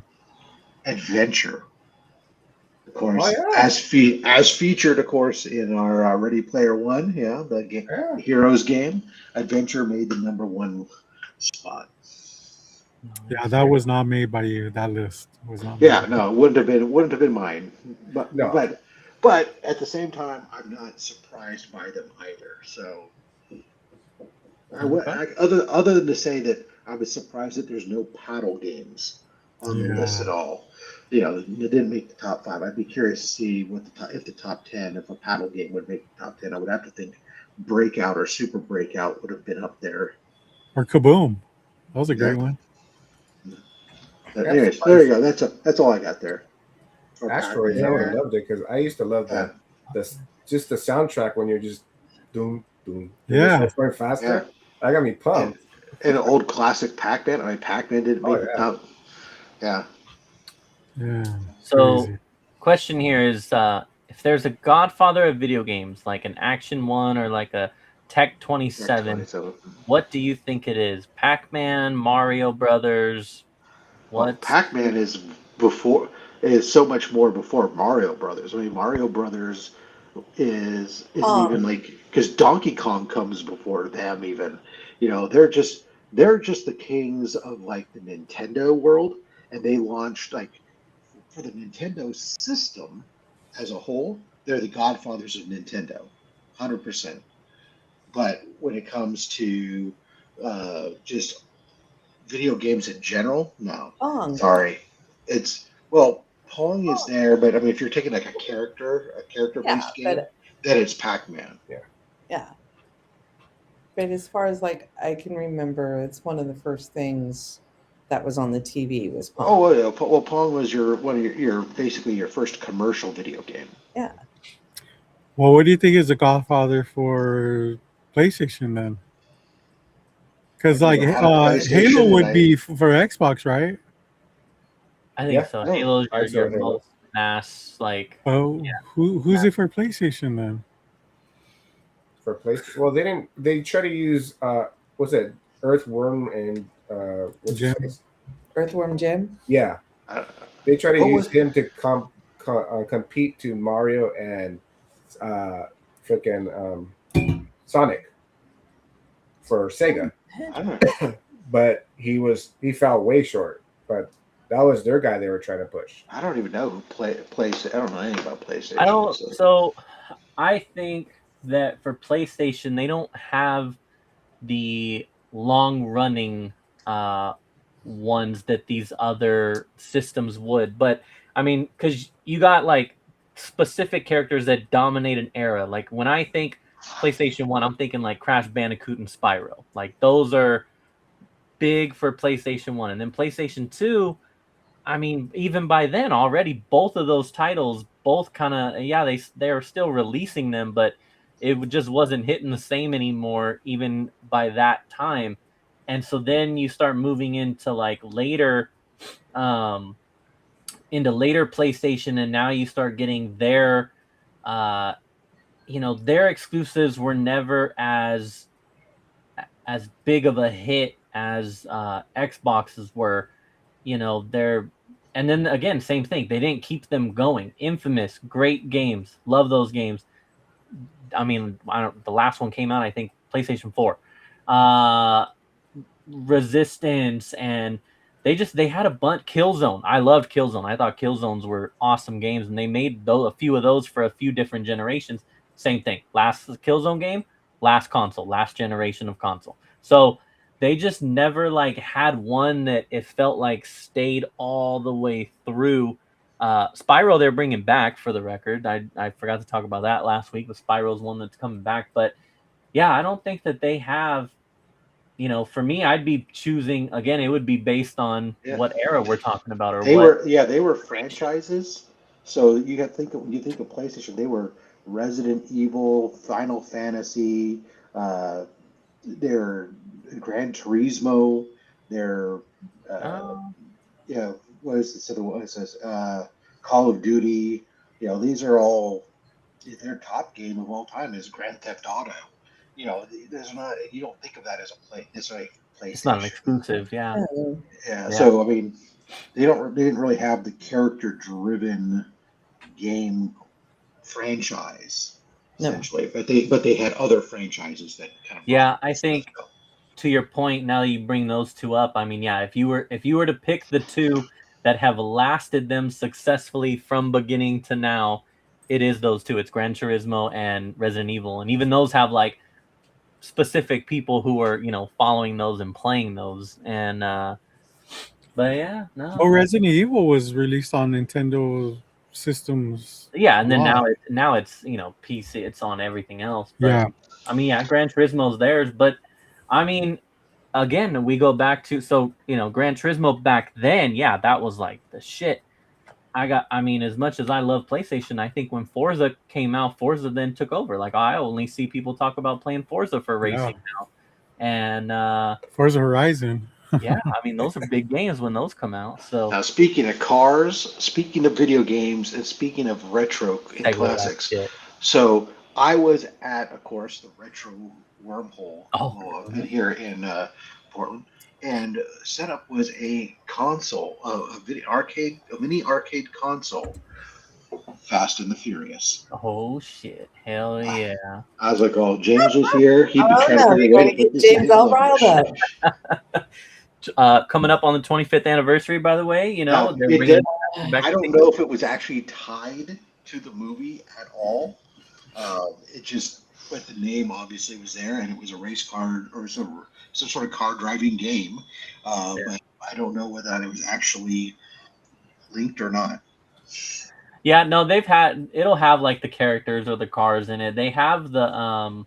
Adventure, of course, Oh, yeah. as featured, of course, in our Ready Player One, the game, Yeah. Heroes game. Adventure made the number 1 spot. Yeah, that was not made by you. That list was not made. Yeah, no, it wouldn't have been mine. But No. but at the same time, I'm not surprised by them either. So, other than to say that I was surprised that there's no paddle games on the list at all. It didn't make the top 5. I'd be curious to see if the top 10, if a paddle game would make the top 10. I would have to think Breakout or Super Breakout would have been up there. Or Kaboom. That was a great one. But anyways, there you go. That's all I got there. Or Asteroids, Pac-Man. I would have loved it because I used to love that. Just the soundtrack when you're just doom. Yeah. It's going faster. That got me pumped. And an old classic Pac-Man. I mean, Pac-Man didn't make the top. Yeah. Yeah. So, Crazy. question here is, if there's a godfather of video games, like an Action 1 or like a Tech 27, what do you think it is? Pac-Man, Mario Brothers? What? Well, Pac-Man is so much more before Mario Brothers. I mean, Mario Brothers isn't even like, because Donkey Kong comes before them even. They're just the kings of like the Nintendo world, and they launched like for the Nintendo system as a whole. They're the godfathers of Nintendo, 100%. But when it comes to just video games in general, no. Pong. Sorry. Pong is there, but I mean, if you're taking like a character-based game, then it's Pac-Man. Yeah. But as far as like I can remember, it's one of the first things that was on the TV was Pong. Oh, yeah. Well, Pong was basically your first commercial video game. Yeah. Well, what do you think is the godfather for PlayStation then? Because like Halo would be for Xbox, right? I think so. No, Halo's I saw your Halo. most mass, like. Oh, who's it for PlayStation then? For PlayStation, well, they try to use what's that? Earthworm and what's his Jim? face? Earthworm Jim? Yeah, Uh, they try to What use was- him to compete to Mario and freaking Sonic for Sega. I don't know. but he fell way short. But that was their guy they were trying to push. I don't even know who plays. I don't know anything about PlayStation. I don't. So I think that for PlayStation, they don't have the long-running ones that these other systems would. But I mean, because you got like specific characters that dominate an era. Like when I think PlayStation 1, I'm thinking like Crash Bandicoot and Spyro. Like those are big for PlayStation 1. And then PlayStation 2, I mean, even by then already, both of those titles, both kind of, they're still releasing them, but it just wasn't hitting the same anymore, even by that time. And so then you start moving into like later PlayStation, and now you start getting their their exclusives were never as big of a hit as Xboxes were. And then again, same thing. They didn't keep them going. Infamous, great games. Love those games. I mean, the last one came out, I think, PlayStation 4. Resistance, and they had a bunch. Killzone. I loved Killzone. I thought Killzones were awesome games, and they made a few of those for a few different generations. Same thing. Last Killzone game, last console, last generation of console. So they just never like had one that it felt like stayed all the way through. Spyro they're bringing back, for the record. I forgot to talk about that last week. The Spyro's one that's coming back. But yeah, I don't think that they have, for me, I'd be choosing, again, it would be based on what era we're talking about. Or they were franchises. So you got to think when you think of PlayStation, they were Resident Evil, Final Fantasy, their Gran Turismo, their what is this other one? It says Call of Duty. These are all their top game of all time is Grand Theft Auto. There's not, you don't think of that as a PlayStation. It's not an exclusive, yeah. So I mean, they didn't really have the character-driven game franchise essentially, but they had other franchises that kind of. Yeah, I think to your point, now that you bring those two up, I mean, yeah, if you were to pick the two that have lasted them successfully from beginning to now, it is those two. It's Gran Turismo and Resident Evil, and even those have like specific people who are following those and playing those. And but yeah, no. Oh, Resident Evil was released on Nintendo systems. Yeah, and then now it's PC. It's on everything else. But, yeah. I mean, yeah, Gran Turismo's theirs, but I mean, again, we go back to Gran Turismo back then. Yeah, that was like the shit. I mean, as much as I love PlayStation, I think when Forza came out, Forza then took over. Like, I only see people talk about playing Forza for racing now. And Forza Horizon. Yeah, I mean, those are big games when those come out. So now, speaking of cars, speaking of video games, and speaking of retro and classics, so I was at, of course, the Retro Wormhole here in Portland. And setup was a console, a mini arcade console, Fast and the Furious. Oh shit! Hell yeah! I was like, "Oh, James was here. He'd be trying to get James all riled up." Coming up on the 25th anniversary, by the way, I don't know if it was actually tied to the movie at all. It just. But the name obviously was there, and it was a race car or some sort of car driving game. But I don't know whether it was actually linked or not. Yeah, no, it'll have like the characters or the cars in it. They have the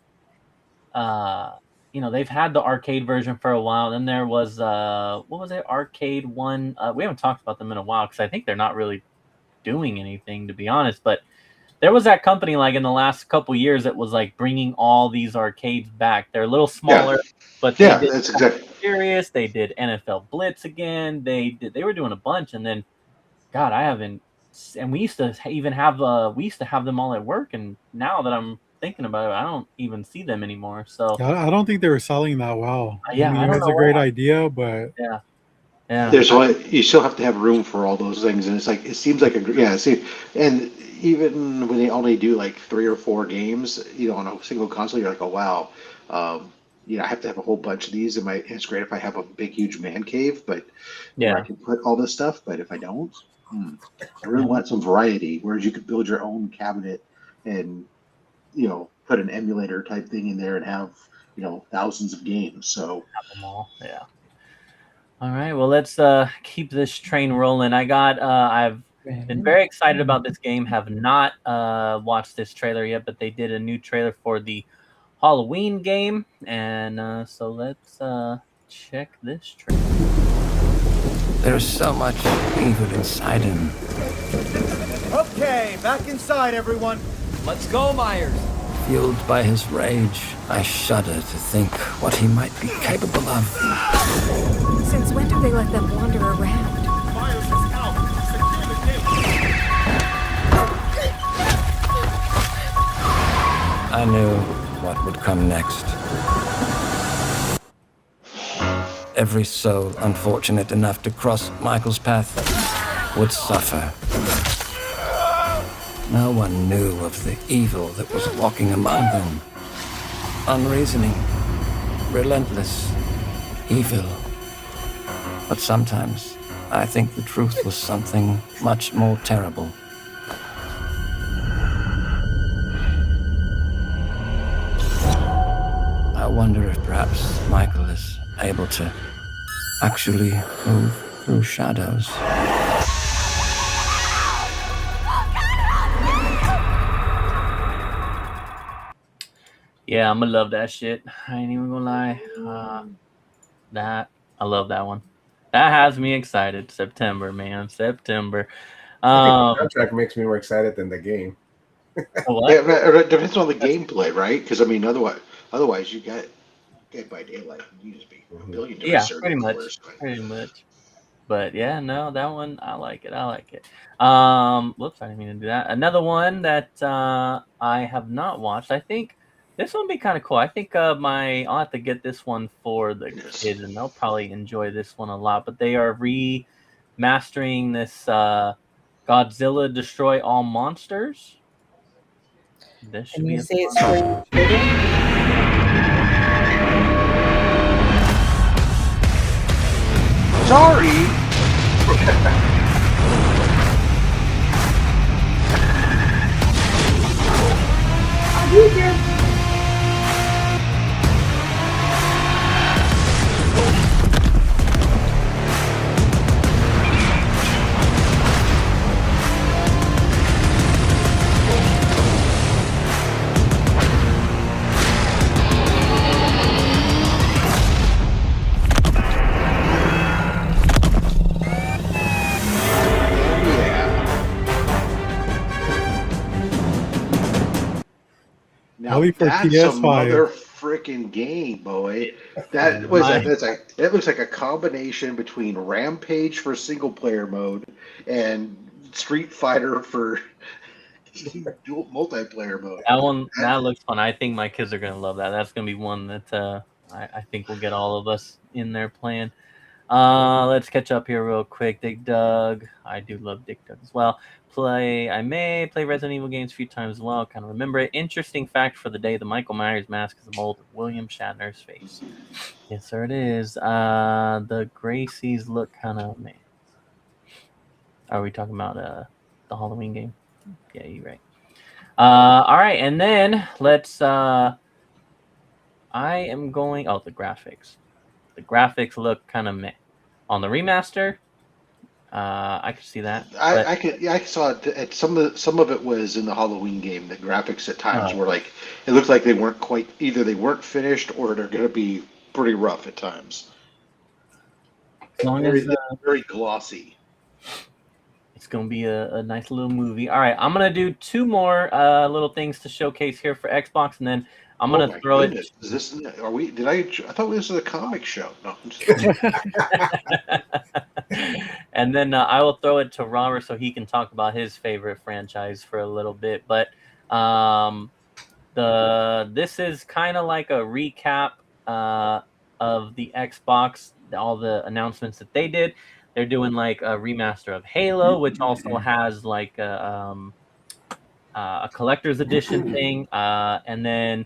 they've had the arcade version for a while. Then there was what was it? Arcade One. We haven't talked about them in a while because I think they're not really doing anything, to be honest, but. There was that company like in the last couple years that was like bringing all these arcades back. They're a little smaller, but they did that's exactly Furious. They did NFL Blitz again. They were doing a bunch, and then, God, I haven't. And we used to even have them all at work. And now that I'm thinking about it, I don't even see them anymore. So I don't think they were selling that well. Yeah, I mean, it's a great idea, but yeah. There's you still have to have room for all those things, and it seems like and even when they only do like 3 or 4 games, on a single console, you're like, oh wow, I have to have a whole bunch of these. It's great if I have a big, huge man cave, but where I Yeah. can put all this stuff. But if I don't, I really want some variety, whereas you could build your own cabinet and put an emulator type thing in there and have thousands of games. So Them all. Yeah. All right. Well, let's keep this train rolling. I've been very excited about this game. Have not watched this trailer yet, but they did a new trailer for the Halloween game, and so let's check this trailer. There's so much evil inside him. Okay, back inside, everyone. Let's go, Myers. Fueled by his rage, I shudder to think what he might be capable of. Since when do they let them wander around? Myers is out. Secure the gate. I knew what would come next. Every soul unfortunate enough to cross Michael's path would suffer. No one knew of the evil that was walking among them. Unreasoning, relentless, evil. But sometimes I think the truth was something much more terrible. I wonder if perhaps Michael is able to actually move through shadows. Yeah, I'm gonna love that shit. I ain't even gonna lie. I love that one. That has me excited. September, man. September. The soundtrack makes me more excited than the game. What? yeah, it depends on the gameplay, right? Because otherwise you got Dead by Daylight. You just be a billion different Yeah, serial pretty much. killers. Pretty much. But yeah, no, that one I like it. Whoops, I didn't mean to do that. Another one that I have not watched. I think this one would be kind of cool. I think I'll have to get this one for the kids, and they'll probably enjoy this one a lot. But they are remastering this Godzilla Destroy All Monsters. This should And be you a say it's for children? Sorry. Now Only for that's a PS5. mother freaking game, boy. That looks like a combination between Rampage for single player mode and Street Fighter for dual multiplayer mode. That looks fun. I think my kids are gonna love that. That's gonna be one that I think will get all of us in there playing. Let's catch up here real quick. Dick Doug. I do love Dick Doug as well. I may play Resident Evil games a few times as well. Kind of remember it. Interesting fact for the day: the Michael Myers mask is a mold of William Shatner's face. Yes, sir, it is. The Gracies look kind of man. Are we talking about the Halloween game? Yeah, you're right. All right, and then let's. I am going. Oh, the graphics. The graphics look kind of meh. On the remaster, I could see that. I saw it. Some of it was in the Halloween game. The graphics at times were like, it looked like they weren't quite, either they weren't finished or they're going to be pretty rough at times. As long Very, as very glossy. it's going to be a nice little movie. All right, I'm going to do two more little things to showcase here for Xbox, and then I'm going to throw it. Is this? Are we? Did I thought this was a comic show. No, I'm just and then I will throw it to Robert so he can talk about his favorite franchise for a little bit. But this is kind of like a recap of the Xbox, all the announcements that they did. They're doing like a remaster of Halo, which also has like a collector's edition thing, and then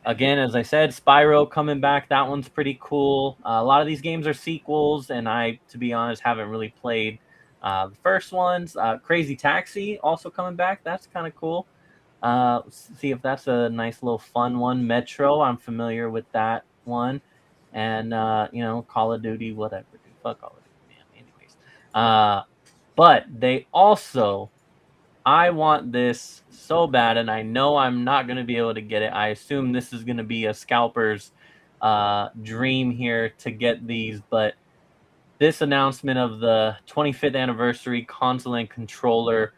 again, as I said, Spyro coming back. That one's pretty cool. A lot of these games are sequels, and I, to be honest, haven't really played the first ones. Crazy Taxi also coming back. That's kind of cool. See if that's a nice little fun one. Metro, I'm familiar with that one. And, Call of Duty, whatever. Dude. Fuck Call of Duty, man. Anyways. But they also... I want this so bad, and I know I'm not going to be able to get it. I assume this is going to be a scalper's dream here to get these, but this announcement of the 25th anniversary console and controller,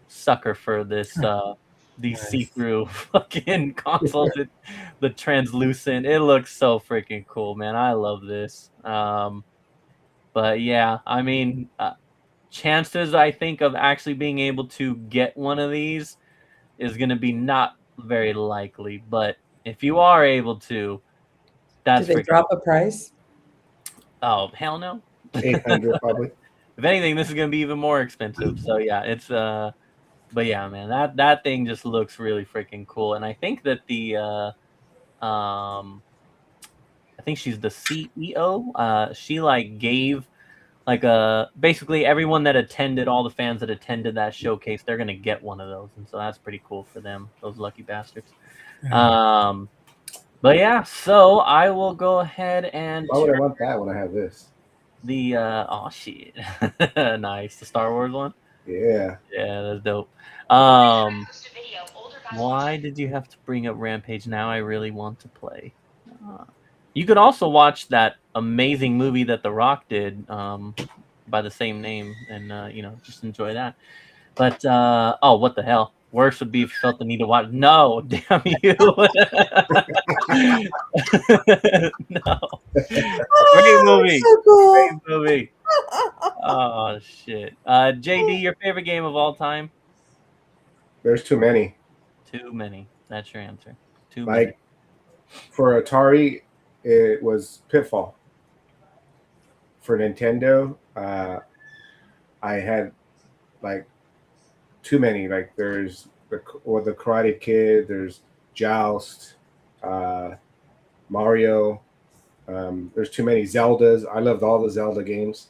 sucker for this these Nice. see-through fucking consoles. The translucent, it looks so freaking cool, man. I love this. But yeah, chances, I think, of actually being able to get one of these is going to be not very likely. But if you are able to, that's Did they drop a price? Oh, hell no. 800 probably. If anything, this is going to be even more expensive. So yeah, it's but yeah, man, that thing just looks really freaking cool. And I think that I think she's the CEO. She gave basically everyone that attended, all the fans that attended that showcase, they're gonna get one of those, and so that's pretty cool for them, those lucky bastards. Yeah. But yeah, so I will go ahead and Why would I want that when I have this? the oh shit. Nice, the Star Wars one. Yeah, that's dope. Why did you have to bring up Rampage? Now I really want to play. You could also watch that amazing movie that The Rock did by the same name, and just enjoy that. But what the hell? Worse would be if you felt the need to watch. No, damn you! No, great movie. So cool. Great movie. Oh shit. JD, your favorite game of all time? there's too many. Too many. That's your answer. Too Like many. for Atari, it was Pitfall. For Nintendo, I had too many. Like there's the Karate Kid, there's Joust, Mario. There's too many Zeldas. I loved all the Zelda games.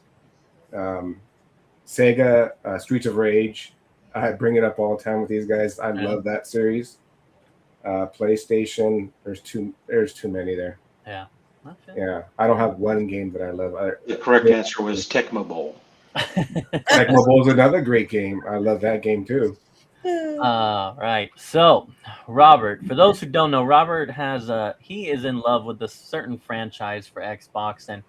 Sega, Streets of Rage. I bring it up all the time with these guys. I love that series. PlayStation. There's too many there. Yeah. Okay. Yeah, I don't have one game that I love. The correct answer was Tecmo Bowl. Tecmo Bowl is another great game. I love that game too. Right. So, Robert, for those who don't know, Robert he is in love with a certain franchise for Xbox, and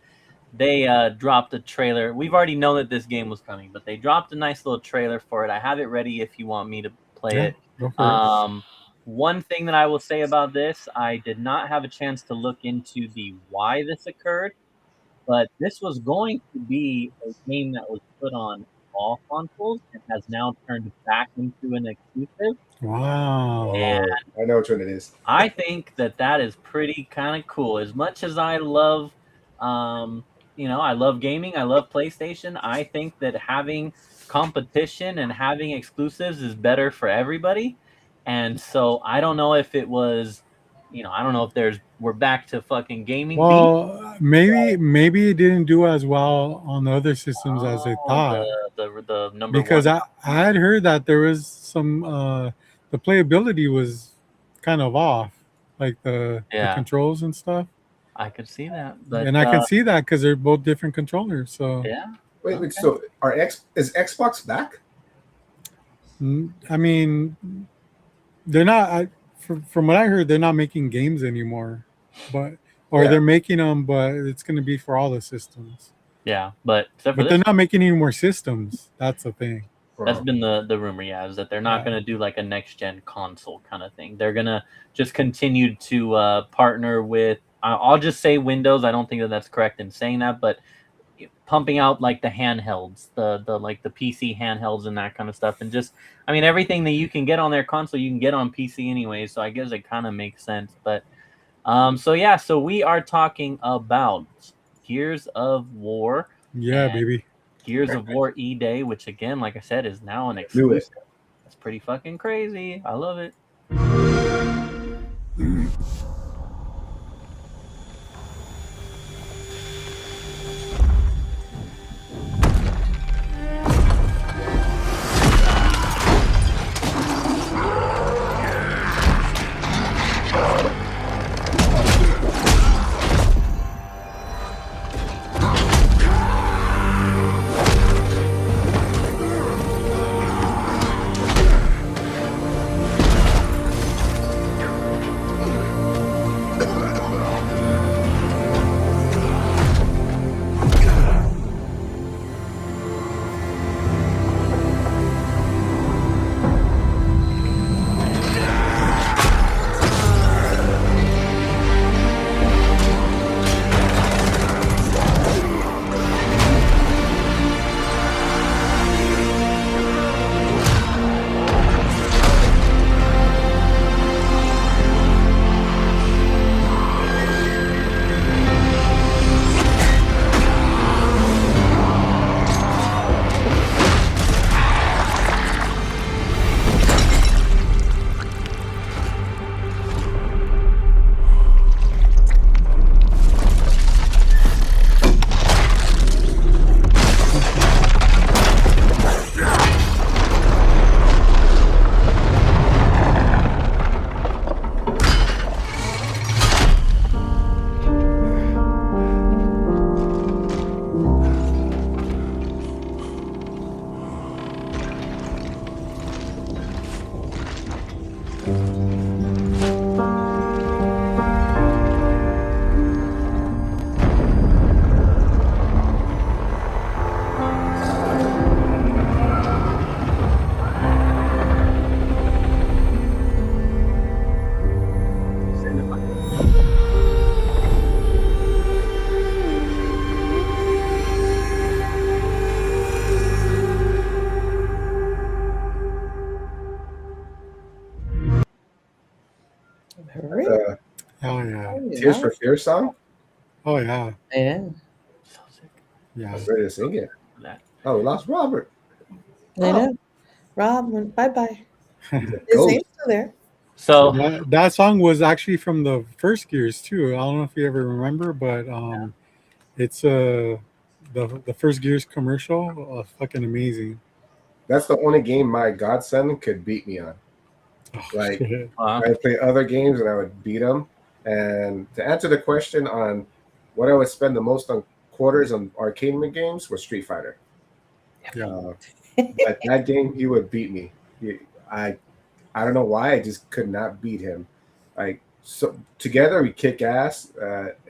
they dropped a trailer. We've already known that this game was coming, but they dropped a nice little trailer for it. I have it ready if you want me to play it. Go for it. One thing that I will say about this, I did not have a chance to look into the why this occurred, but this was going to be a game that was put on all consoles and has now turned back into an exclusive. Wow. And I know which one it is. I think that is pretty kind of cool. As much as I love, I love gaming, I love PlayStation, I think that having competition and having exclusives is better for everybody. And so I don't know if it was, I don't know if we're back to fucking gaming. Well, maybe it didn't do as well on the other systems as they thought. The number Because one. I had heard that there was some the playability was kind of off, like the controls and stuff. I could see that, but I can see that because they're both different controllers. So yeah. Wait, Okay. so is Xbox back? I mean, they're not. From what I heard, they're not making games anymore, they're making them, but it's going to be for all the systems. Yeah, but they're not making any more systems. That's the thing. That's been the rumor, is that they're not going to do like a next gen console kind of thing. They're going to just continue to partner with. I'll just say Windows. I don't think that that's correct in saying that, but pumping out like the handhelds, the PC handhelds and that kind of stuff, and just everything that you can get on their console, you can get on PC anyway. So I guess it kind of makes sense. But so we are talking about Gears of War. Yeah, baby. Gears of War E-Day, which again, like I said, is now an exclusive. That's pretty fucking crazy. I love it. Tears for Fears song? Oh yeah, I know. So sick. I yeah. was ready to sing it. That. Oh, we lost Robert. I know. Rob went bye-bye. He's a His ghost. name's still there. So That song was actually from the first Gears too. I don't know if you ever remember, but it's the first Gears commercial. Fucking amazing. That's the only game my godson could beat me on. Oh, Like, shit. wow. I would play other games and I would beat him. And to answer the question on what I would spend the most on quarters on arcade games was Street Fighter. Yeah. But that game, he would beat me. I don't know why. I just could not beat him. Like, so together we kick ass.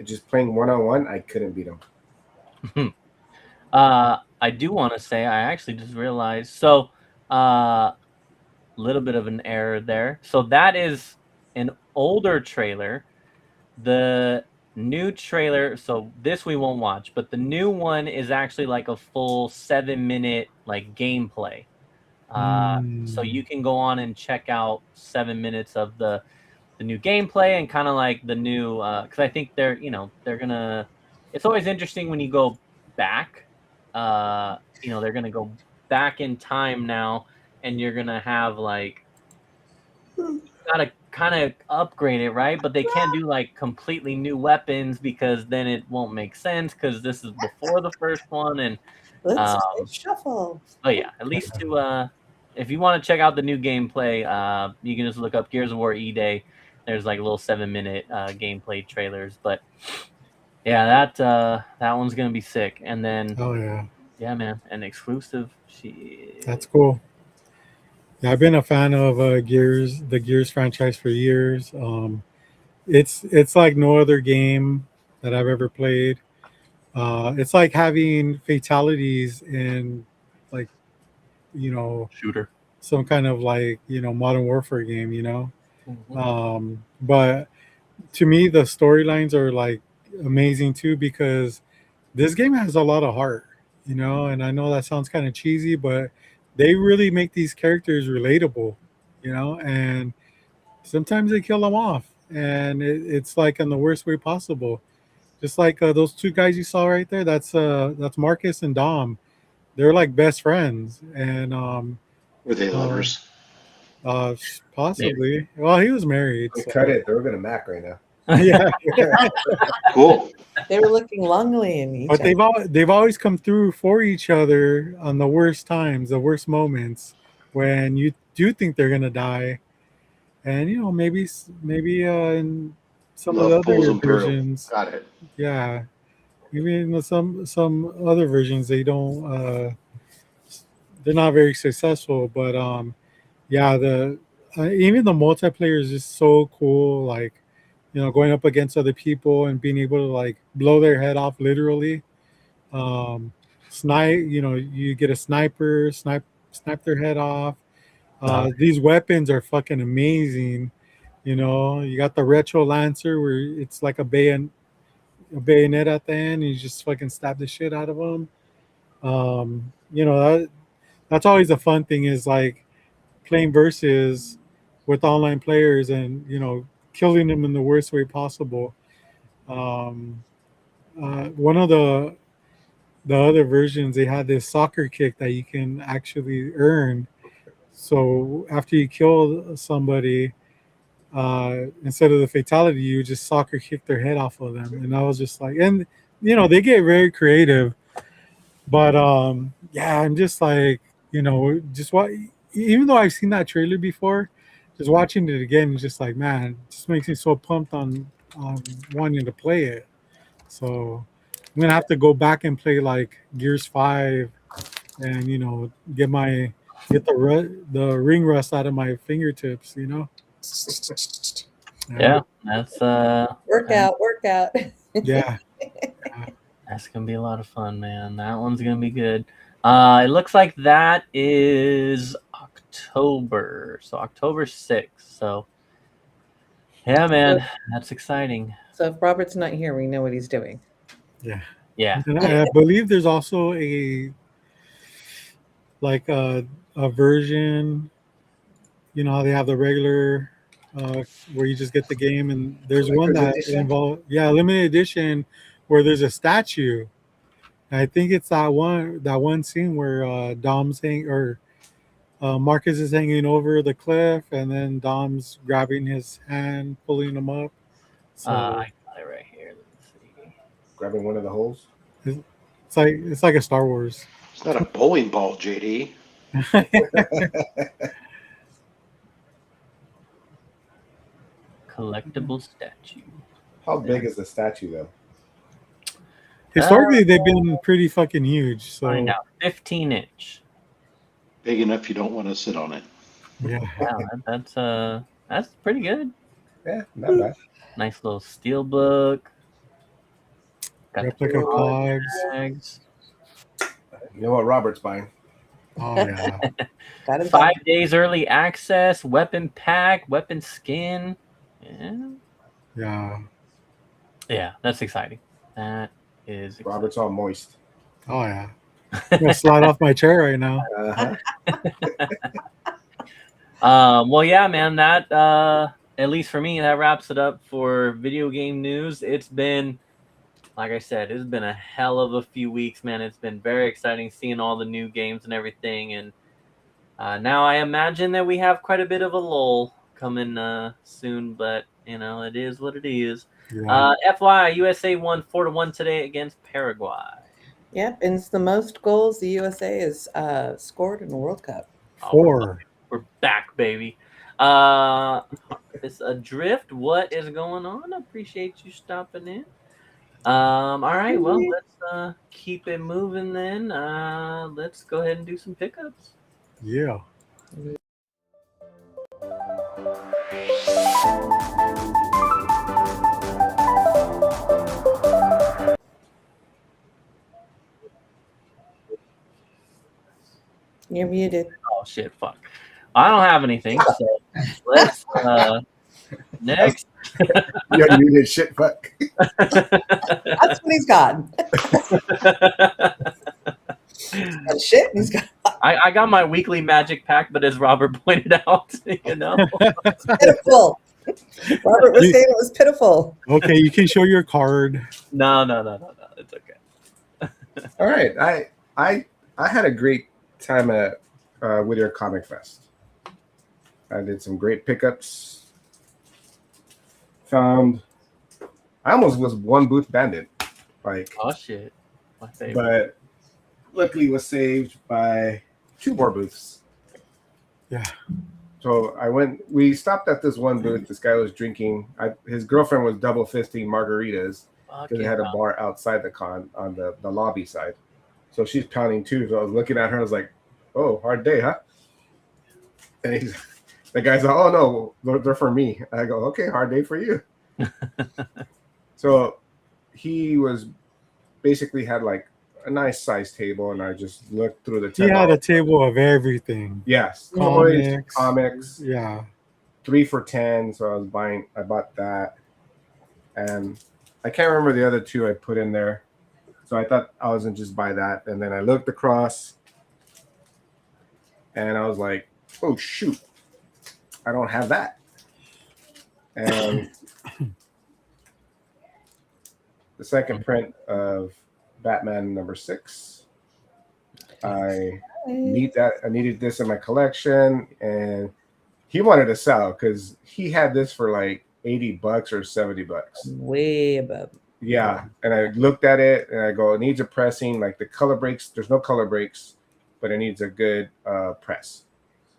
Just playing one-on-one, I couldn't beat him. I do want to say I actually just realized. So, little bit of an error there. So that is an older trailer. The new trailer, so this we won't watch, but the new one is actually like a full 7-minute like gameplay. So you can go on and check out 7 minutes of the new gameplay and kind of like the new because I think they're gonna. It's always interesting when you go back. They're gonna go back in time now, and you're gonna have like gotta kind of upgrade it, right? But they can't do like completely new weapons because then it won't make sense because this is before the first one. And Let's shuffle. oh yeah, at least to if you want to check out the new gameplay, you can just look up Gears of War E-Day. There's like little 7-minute gameplay trailers, but yeah, that one's gonna be sick. And then Oh yeah, man, an exclusive. that's cool. Yeah, I've been a fan of the Gears franchise for years. It's like no other game that I've ever played. It's like having fatalities in like shooter. some kind of like Modern Warfare game. Mm-hmm. But to me, the storylines are like amazing too because this game has a lot of heart. And I know that sounds kind of cheesy, but they really make these characters relatable. And sometimes they kill them off, and it's like in the worst way possible. Just like those two guys you saw right there. That's Marcus and Dom. They're like best friends, and Were they lovers? Possibly. Well, he was married. They So. cut it. They're gonna Mac right now. Yeah. Cool. They were looking longly in each But other. they've always come through for each other on the worst times, the worst moments, when you do think they're gonna die, and maybe in some of the Love pulls other them through. versions, Got it. yeah, even some other versions they don't, they're not very successful. But yeah, the even the multiplayer is just so cool. Like going up against other people and being able to like blow their head off literally. Snipe, you get a sniper, snipe their head off. These weapons are fucking amazing. You got the retro lancer where it's like a bayonet at the end. And you just fucking stab the shit out of them. That's always a fun thing is like playing versus with online players and killing them in the worst way possible. One of the other versions, they had this soccer kick that you can actually earn. So after you kill somebody, instead of the fatality, you just soccer kick their head off of them. And I was just like, and they get very creative. But yeah, I'm just like, just what, even though I've seen that trailer before, just watching it again is just like, man, it just makes me so pumped on wanting to play it. So I'm gonna have to go back and play like Gears 5 and get the ring rust out of my fingertips. Yeah, that's Workout. Yeah. That's gonna be a lot of fun, man. That one's gonna be good. It looks like that is October, so October 6th. So yeah, man, that's exciting. So if Robert's not here, we know what he's doing. Yeah. Yeah. And I believe there's also a version, how they have the regular where you just get the game, and there's one Collector's that edition? involves limited edition where there's a statue. And I think it's that one scene where Dom's Marcus is hanging over the cliff, and then Dom's grabbing his hand, pulling him up. So I got it right here. Let's see. Grabbing one of the holes. it's like a Star Wars. It's not a bowling ball, JD. Collectible statue. How big is the statue though? Historically, they've been pretty fucking huge. So Find out. 15-inch. Big enough you don't want to sit on it. yeah, Wow, that's pretty good. Yeah, not bad. Nice little steel book. Got the replica cogs. tags. You know what Robert's buying? Oh yeah, Got him. 5 days early access. Weapon pack. Weapon skin. Yeah, that's exciting. That is exciting. Robert's all moist. oh yeah. I'm gonna slide off my chair right now. Uh-huh. Well, yeah, man. That at least for me, that wraps it up for video game news. It's been, like I said, it's been a hell of a few weeks, man. It's been very exciting seeing all the new games and everything, and now I imagine that we have quite a bit of a lull coming soon. But it is what it is. Yeah. FYI, USA won 4-1 today against Paraguay. Yep, and it's the most goals the USA has scored in the World Cup. 4. We're back, baby. It's Adrift. What is going on? Appreciate you stopping in. All right, well, let's keep it moving then. Let's go ahead and do some pickups. Yeah. You're muted. Oh shit, fuck. I don't have anything. So let's next. You muted shit, fuck. That's what he's got. And shit, he's got. I got my weekly magic pack, but as Robert pointed out, It's pitiful. Robert was saying it was pitiful. Okay, you can show your card. No. It's okay. All right. I had a great time at Whittier Comic Fest. I did some great pickups. I almost was one booth bandit. Oh shit. My favorite. But luckily was saved by 2 more booths. Yeah. So we stopped at this one booth. This guy was drinking. His girlfriend was double fisting margaritas because they had a bar outside the con on the lobby side. So she's pounding too. So I was looking at her. I was like, "Oh, hard day, huh?" And the guy's like, "Oh no, they're for me." I go, "Okay, hard day for you." So he was basically had like a nice size table, and I just looked through the He had a table of everything. Yes, comics. Yeah. 3 for $10. So I bought that, and I can't remember the other 2 I put in there. So I thought I was gonna just buy that, and then I looked across, and I was like, "Oh shoot, I don't have that." And the second print of Batman #6, I needed this in my collection, and he wanted to sell because he had this for like $80 or $70. Way above. Yeah, and I looked at it and I go, it needs a pressing. Like the color breaks, there's no color breaks, but it needs a good press.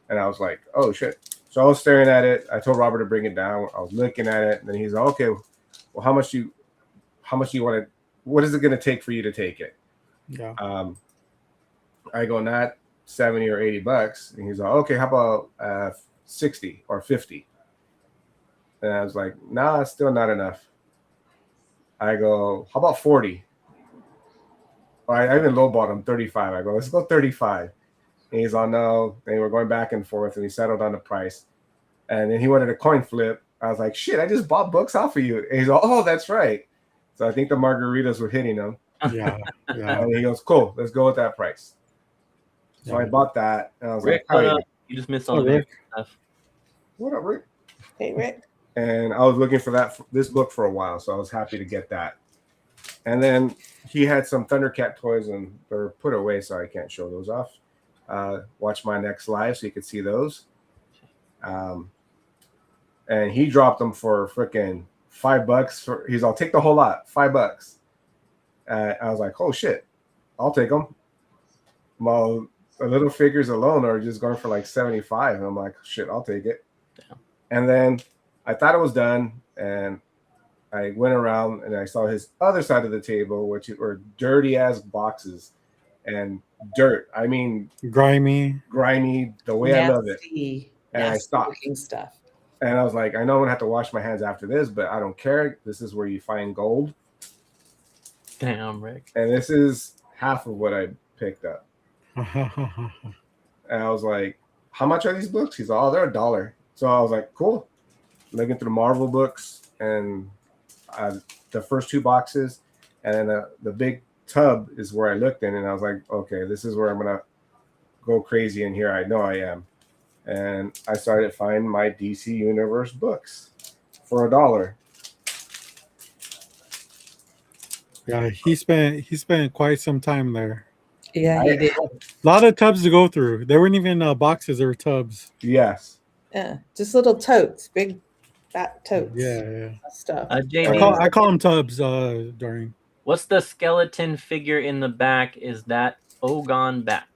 And I was like, oh shit. So I was staring at it. I told Robert to bring it down. I was looking at it, and then he's like, okay, well, how much do you want to? What is it going to take for you to take it? Yeah. I go, not $70 or $80, and he's like, okay, how about 60 or 50? And I was like, nah, it's still not enough. I go, how about 40? I even lowballed him 35. I go, let's go 35. And he's like, no. And we're going back and forth, and we settled on the price. And then he wanted a coin flip. I was like, shit, I just bought books off of you. And he's like, oh, that's right. So I think the margaritas were hitting him. Yeah. And he goes, cool, let's go with that price. So I bought that, and I was Rick, like, you just missed all the Rick. stuff. What up, Rick? Hey, Rick. And I was looking for this book for a while, so I was happy to get that. And then he had some Thundercat toys, and they're put away, so I can't show those off. Watch my next live so you can see those. And he dropped them for freaking $5. I'll take the whole lot, $5. I was like, oh shit, I'll take them. Well, the little figures alone are just going for like 75. And I'm like, shit, I'll take it. Damn. And then I thought it was done, and I went around and I saw his other side of the table, which were dirty ass boxes and dirt. I mean, grimy, the way nasty, I love it. And I stopped. Stuff. And I was like, I know I'm gonna have to wash my hands after this, but I don't care. This is where you find gold. Damn, Rick. And this is half of what I picked up. And I was like, how much are these books? He's like, oh, they're $1. So I was like, cool. Looking through Marvel books and the first 2 boxes, and then the big tub is where I looked in, and I was like, okay, this is where I'm gonna go crazy in here. I know I am. And I started finding my DC Universe books for $1. Yeah, he spent quite some time there. Yeah, he did. A lot of tubs to go through. They weren't even boxes; they were tubs. Yes. Yeah, just little totes, big fat totes. Yeah. Stuff. Jamie, I call them tubs. During. What's the skeleton figure in the back? Is that Ogon Bat?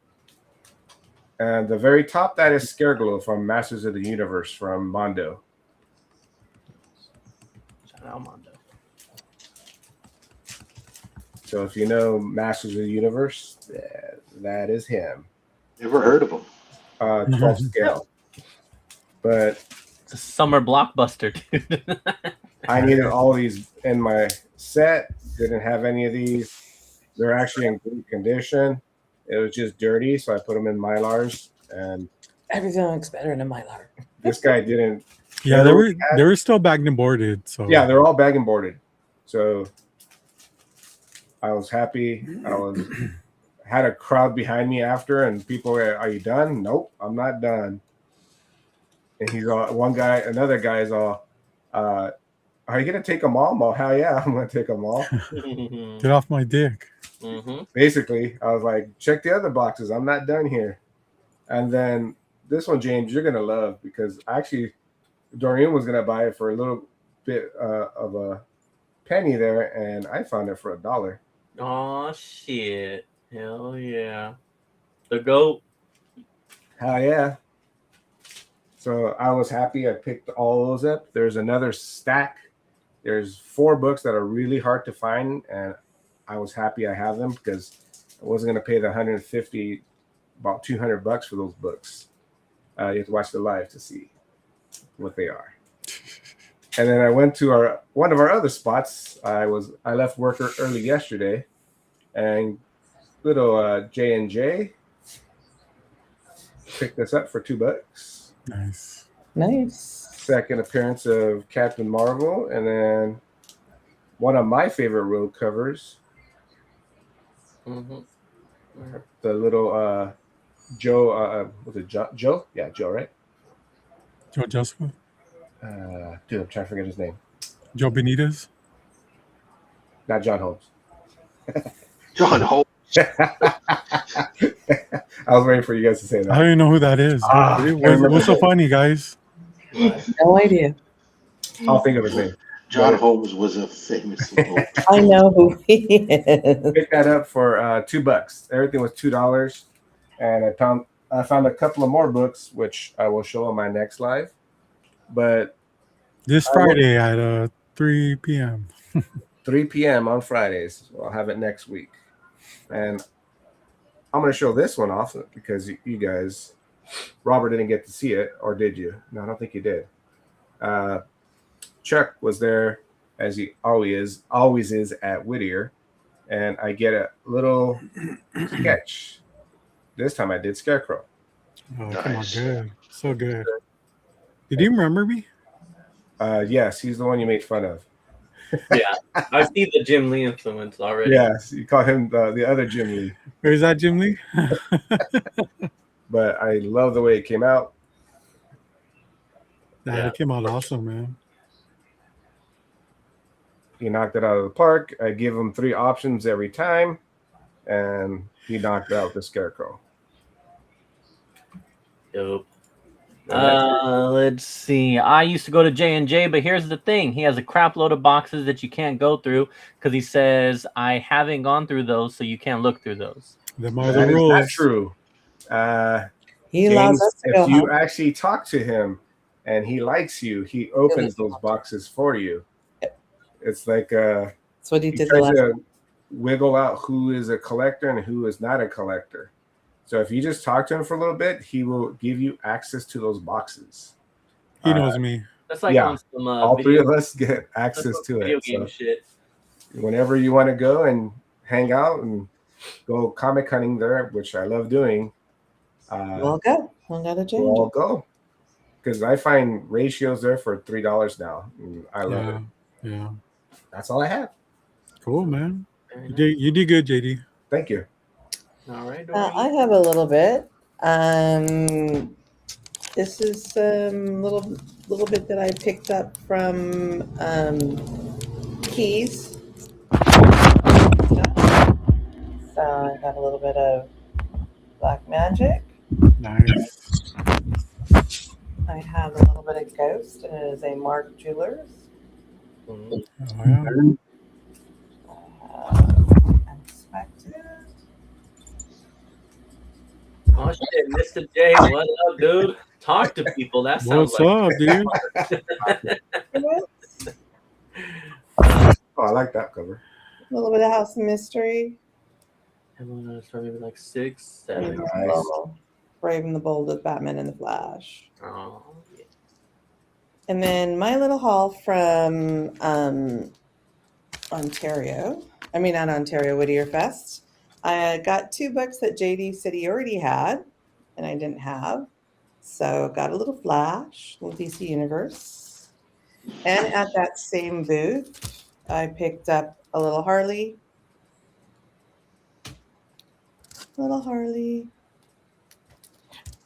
And the very top, that is Scareglow from Masters of the Universe from Mondo. Shout out Mondo. So if you know Masters of the Universe, that is him. Never heard of him. 12 scale. But it's a summer blockbuster, dude. I needed all these in my set. Didn't have any of these. They're actually in good condition. It was just dirty, so I put them in Mylars, and everything looks better in a Mylar. This guy didn't. Yeah, they were still bagged and boarded. So yeah, they're all bag and boarded. So I was happy. Had a crowd behind me after, and people were, "Are you done?" Nope, I'm not done. And he's all another guy is all, "Are you gonna take them all?" I'm all, "Hell yeah, I'm gonna take them all." Get off my dick. Mm-hmm. Basically, I was like, check the other boxes. I'm not done here. And then this one, James, you're going to love, because actually Dorian was going to buy it for a little bit of a penny there, and I found it for $1. Oh, shit. Hell yeah. The GOAT. Hell yeah. So I was happy. I picked all those up. There's another stack. There's 4 books that are really hard to find, and I was happy I have them, because I wasn't going to pay the $150, about $200 for those books. You have to watch the live to see what they are. And then I went to one of our other spots. I left work early yesterday, and little J&J picked this up for $2. Nice. Second appearance of Captain Marvel, and then one of my favorite road covers. Mm-hmm. The little Joe, was it Joe? Yeah, Joe, right? Joe Joseph? Dude, I'm trying to forget his name. Joe Benitez? Not John Holmes. John Holmes. I was waiting for you guys to say that. I don't even know who that is. What's so funny, guys? No idea. I'll think of his name. John Holmes was a famous little. I know who he is. Picked that up for $2. Everything was $2, and I found a couple of more books, which I will show on my next live. But this Friday at 3 p.m. 3 p.m. on Fridays. So I'll have it next week, and I'm going to show this one off because you guys, Robert didn't get to see it, or did you? No, I don't think you did. Chuck was there, as he always is at Whittier, and I get a little sketch. This time I did Scarecrow. Oh, nice. Come on, good. So good. Did you remember me? Yes, he's the one you made fun of. Yeah, I see the Jim Lee influence already. Yes, you call him the other Jim Lee. Where's that Jim Lee? But I love the way it came out. It came out awesome, man. He knocked it out of the park. I give him 3 options every time, and he knocked out the Scarecrow. Dope. Let's see. I used to go to J&J, but here's the thing. He has a crap load of boxes that you can't go through because he says, I haven't gone through those, so you can't look through those. Them are That the is rules. not true. He allows James, us to go if you home. actually talk to him and he likes you, he opens those boxes for you. It's like That's what he he did the tries last to wiggle out who is a collector and who is not a collector. So if you just talk to him for a little bit, he will give you access to those boxes. He knows me. That's like Yeah. on some All 3 video, of us get that's access some to video it. game So shit. whenever you want to go and hang out and go comic hunting there, which I love doing, We'll go. We'll go to J&J. we'll all go. Because I find ratios there for $3 now. And I love it. Yeah. That's all I have. Cool, man. Very You did good, JD. Thank you. All right. I have a little bit. This is little bit that I picked up from Keys. So I got a little bit of Black Magic. Nice. I have a little bit of Ghost, and it is a Mark Jewelers. Oh, yeah. Unexpected. Oh shit, Mr. J, what up, dude? Talk to people. That sounds What's up, dude? Oh, I like that cover. A little bit of House of Mystery. Everyone started maybe like 6, And 7. a little Brave and the Bold with Batman and the Flash. Oh, yeah. And then my little haul from Ontario. I mean, not Ontario, Whittier Fest. I got 2 books that JD said he already had, and I didn't have. So got a little Flash, little DC Universe. And at that same booth, I picked up a little Harley. Little Harley.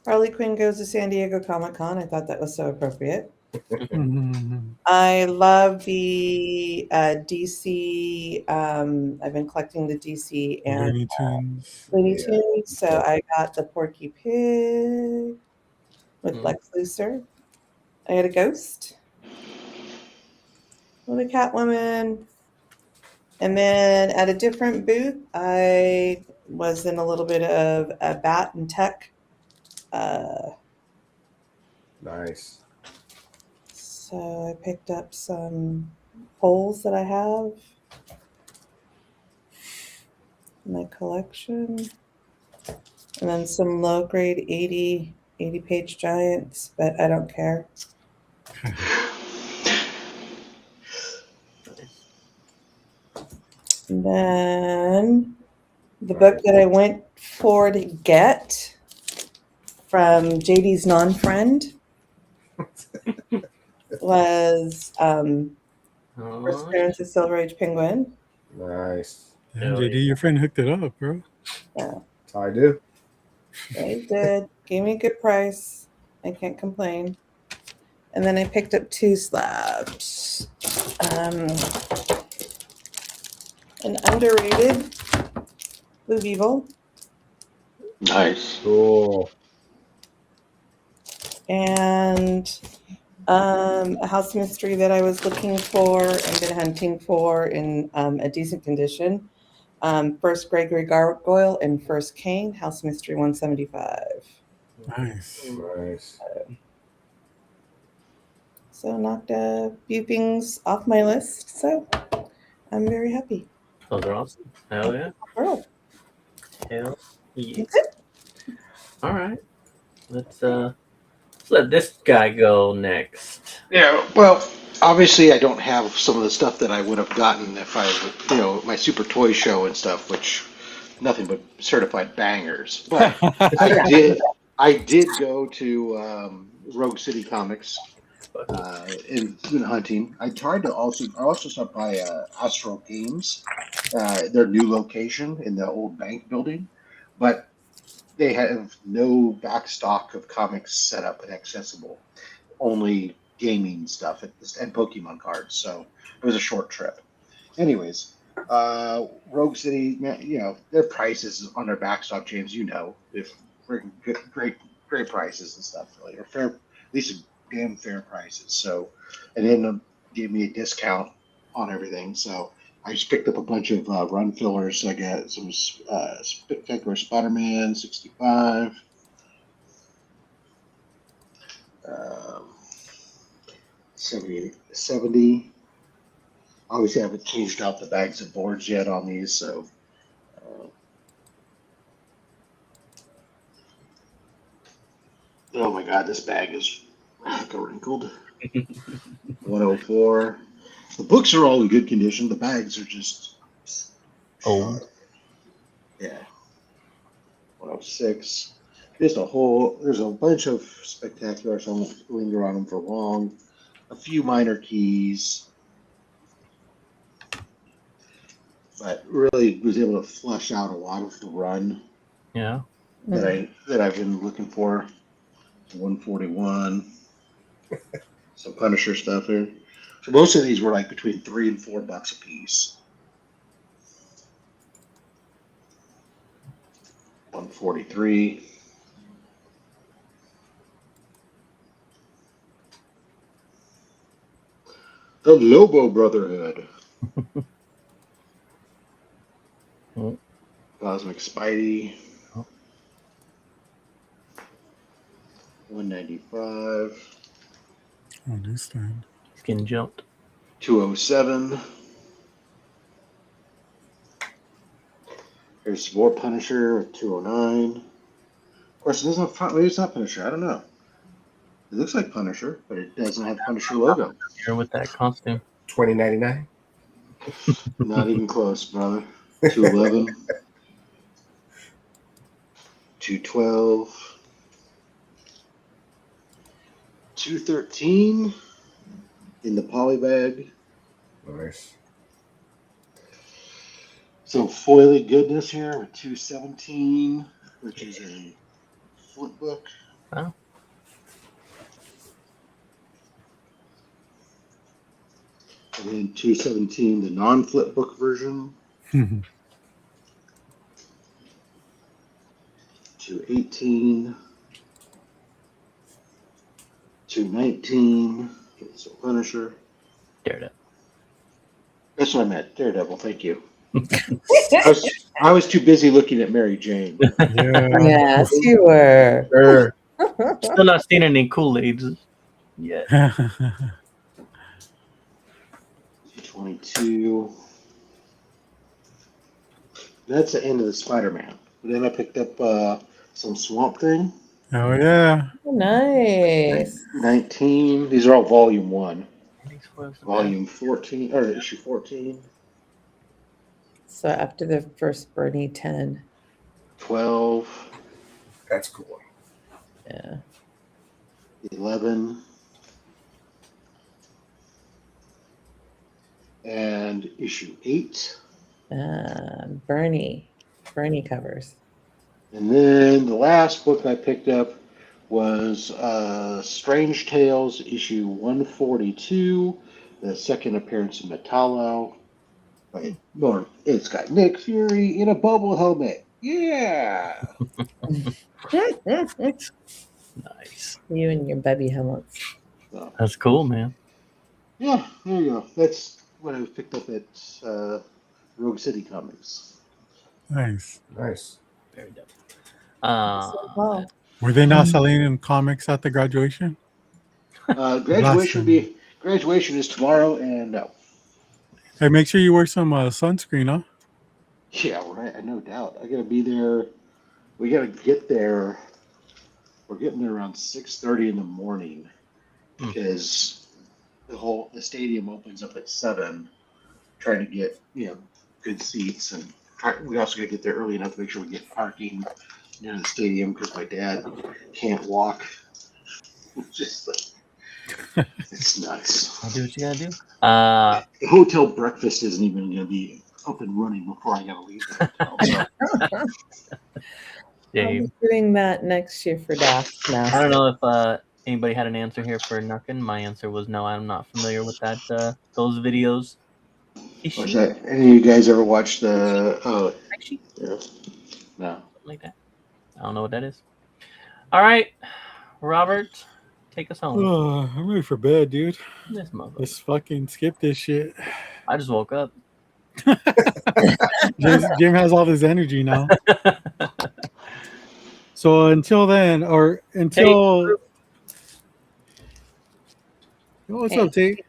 Harley Quinn goes to San Diego Comic-Con. I thought that was so appropriate. I love the DC. I've been collecting the DC and Looney Tunes. Looney Tunes. So I got the Porky Pig with Lex Luthor. I had a Ghost. With a Catwoman. And then at a different booth, I was in a little bit of a Bat and Tech. Nice. So I picked up some poles that I have in my collection. And then some low grade 80 page giants, but I don't care. And then the book that I went for to get from JD's non-friend was First Appearance of Silver Age Penguin. Nice. Damn, JD, your friend hooked it up, bro. Yeah, That's how I do. they did. Gave me a good price. I can't complain. And then I picked up 2 slabs. An underrated Blue Beetle. Nice. Cool. And a house mystery that I was looking for and been hunting for in a decent condition. First Gregory Gargoyle and First Kane, House Mystery 175. Nice. Nice. So knocked a few things off my list. So I'm very happy. Those are awesome. Hell yeah. World. Hell yeah. That's it. All right. Let's let this guy go next. Yeah, well, obviously I don't have some of the stuff that I would have gotten if I would, my Super Toy Show and stuff, which nothing but certified bangers. But I did go to Rogue City Comics in hunting. I also stopped by Astro Games, their new location in the old bank building, but they have no back stock of comics set up and accessible. Only gaming stuff and Pokemon cards. So it was a short trip. Anyways, Rogue City, you know, their prices on their backstop, James, you know, if freaking great prices and stuff, really, or fair, at least damn fair prices. So, and then gave me a discount on everything. So I just picked up a bunch of run fillers. So I got some Spectacular Spider-Man 65. 70. Obviously, I haven't changed out the bags of boards yet on these, so. Oh my God, this bag is wrinkled. 104. The books are all in good condition. The bags are just. Old. Yeah. 106. There's a bunch of spectacular, so I won't linger on them for long. A few minor keys. But really was able to flush out a lot of the run. Yeah. That I've been looking for. 141. Some Punisher stuff here. So most of these were like between $3 and $4 a piece. 143. The Lobo Brotherhood. Cosmic Spidey. 195. Oh, newsstand. Skin jumped. 207. There's more Punisher at 209. Of course, it doesn't have, maybe it's not Punisher. I don't know. It looks like Punisher, but it doesn't have Punisher logo. Here with that costume. $20.99. Not even close, brother. 211. 212. 213 in the poly bag. Nice. Some foily goodness here with 217, which is a flip book. Oh. And then 217, the non-flip book version. 218. 219. So Punisher. Daredevil. That's what I meant. Daredevil. Thank you. I was too busy looking at Mary Jane. Yeah. Yes, you were. Sure. Still not seen any Kool-Aids yet. 22. That's the end of the Spider-Man. But then I picked up some Swamp Thing. Oh, yeah. Nice. 19. These are all volume 1. Volume 14, or issue 14. So after the first Bernie 10. 12. That's cool. Yeah. 11. And issue 8. Bernie covers. And then the last book I picked up was Strange Tales, issue 142, the second appearance of Metallo. It's got Nick Fury in a bubble helmet. Yeah! Nice. You and your baby helmets. So, That's cool, man. yeah, there you go. That's what I picked up at Rogue City Comics. Nice. Nice. Very dope. Wow. Were they not selling in comics at the graduation? Graduation is tomorrow, and no. Hey, make sure you wear some sunscreen, huh? Yeah, right. No doubt. I gotta be there. We gotta get there. We're getting there around 6:30 in the morning because the stadium opens up at 7. Trying to get good seats, and we also gotta get there early enough to make sure we get parking near the stadium because my dad can't walk. It's just like it's nuts. I'll do what you gotta do. The hotel breakfast isn't even gonna be up and running before I gotta leave the hotel. So. Dave. I'm doing that next year for Dax now. I don't know if Anybody had an answer here for Nuckin? My answer was no. I'm not familiar with that. Those videos. Watch that. Any of you guys ever watch the? Oh, Actually, yeah. No. something like that. I don't know what that is. All right, Robert, take us home. I'm ready for bed, dude. This motherfucker. Let's fucking skip this shit. I just woke up. Jim has all this energy now. So until then, or until what's up, Tate?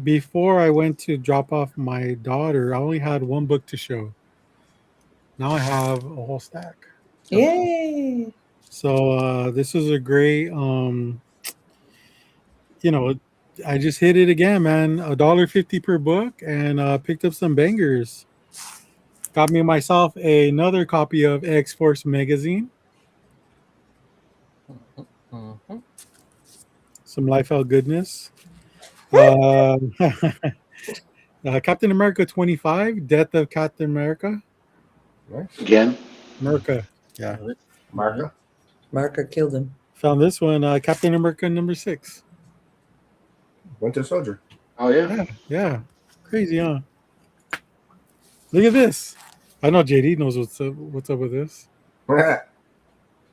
Before I went to drop off my daughter, I only had one book to show. Now I have a whole stack. Yay! So this was a great I just hit it again, man. $1.50 per book, and picked up some bangers. Got me myself another copy of X-Force magazine. Mm-hmm. Some Life Out goodness. Captain America 25, Death of Captain America. Again? America. Yeah. Marker killed him. Found this one, Captain America number 6. Winter Soldier. Oh, yeah? Yeah. Crazy, huh? Look at this. I know JD knows what's up with this.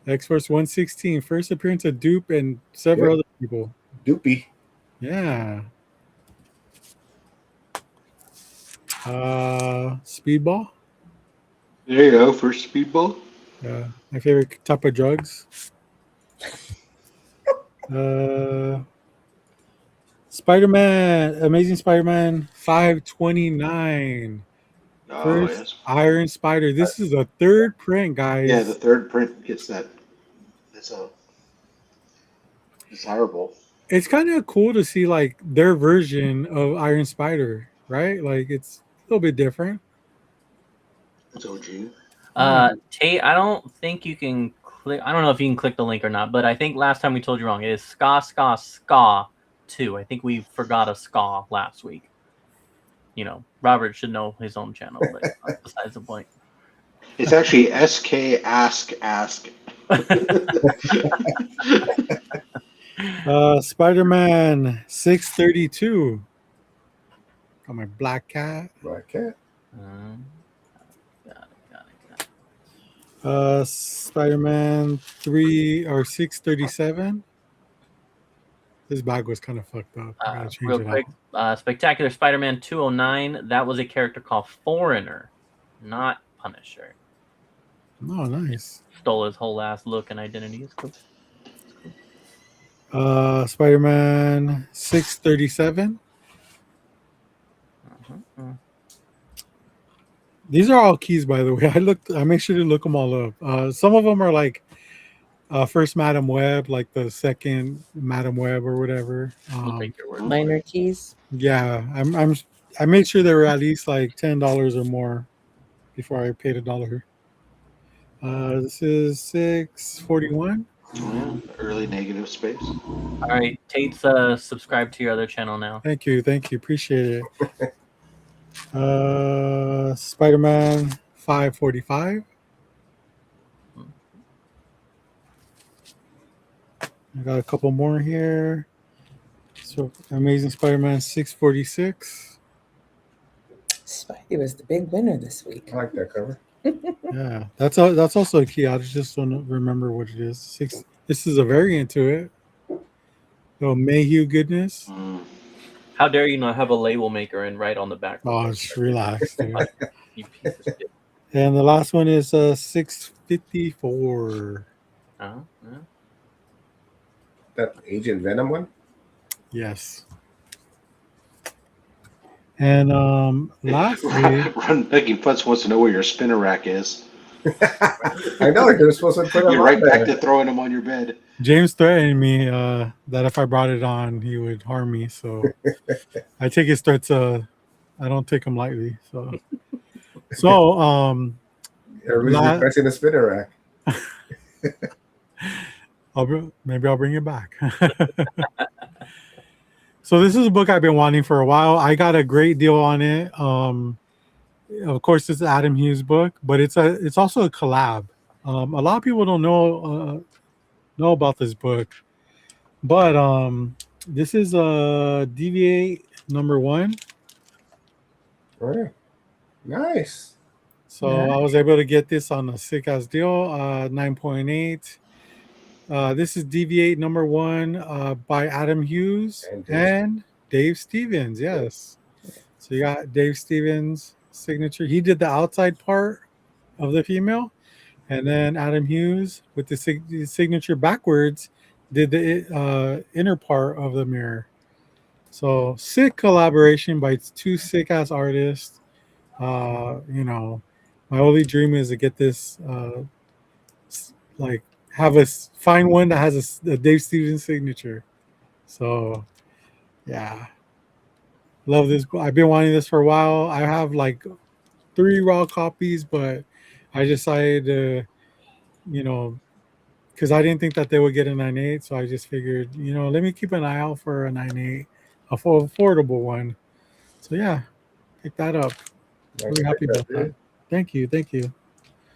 X-Force 116, first appearance of Dupe and several other people. Doopy. Yeah. Speedball. There you go, first speedball. Yeah, my favorite type of drugs. Spider-Man, Amazing Spider-Man 529. First yes. Iron Spider. This is a third print, guys. Yeah, the third print gets that. That's a desirable. It's kind of cool to see like their version of Iron Spider, right? Like it's a little bit different. It's OG. Tate, I don't think you can click. I don't know if you can click the link or not, but I think last time we told you wrong. It is Ska 2. I think we forgot a Ska last week. You know, Robert should know his own channel, but that's besides the point. It's actually SK Ask. Spider-Man 632. Got my black cat. Black cat. Got it. Spider-Man 637. This bag was kind of fucked up. I gotta change Real it quick, Spectacular Spider-Man 209. That was a character called Foreigner, not Punisher. Oh, nice. Stole his whole ass look and identity. It's cool. Spider-Man 637. These are all keys, by the way. I make sure to look them all up. Some of them are like first Madam Web, like the second Madam Web or whatever. We'll take your word. Minor keys. Yeah, I made sure they were at least like $10 or more before I paid $1. This is 641. Yeah, early negative space. All right, Tate's subscribe to your other channel now. Thank you, appreciate it. Spider-Man 545. I got a couple more here. So Amazing Spider-Man 646. Spidey was the big winner this week. I like that cover. Yeah, that's also a key. I just don't remember what it is. This is a variant to it. Oh, Mayhew goodness. How dare you not have a label maker and write on the back? Oh, just relax, dude. You piece of shit. And the last one is 654. Yeah. That Agent Venom one? Yes. And lastly, Run Making Futz wants to know where your spinner rack is. I know you're supposed to put them You're right on back there. to throwing them on your bed. James threatened me that if I brought it on, he would harm me. So I take his threats. I don't take them lightly. So Everybody's requesting the spinner rack. maybe I'll bring it back. So this is a book I've been wanting for a while. I got a great deal on it. Of course, it's Adam Hughes' book, but it's also a collab. A lot of people don't know know about this book. But this is DV8 number 1. All right. Nice. So I was able to get this on a sick ass deal, 9.8. This is DV8 number 1 by Adam Hughes and Dave Stevens. Yes. So you got Dave Stevens' signature. He did the outside part of the female, and then Adam Hughes with the signature backwards did the inner part of the mirror. So sick collaboration by 2 sick ass artists. You know, my only dream is to get this, like, find one that has a Dave Stevens signature. So, yeah, love this. I've been wanting this for a while. I have like 3 raw copies, but I decided to, you know, because I didn't think that they would get a 9.8, so I just figured, you know, let me keep an eye out for a 9.8, a affordable one. So yeah, pick that up. Really happy about that. Thank you.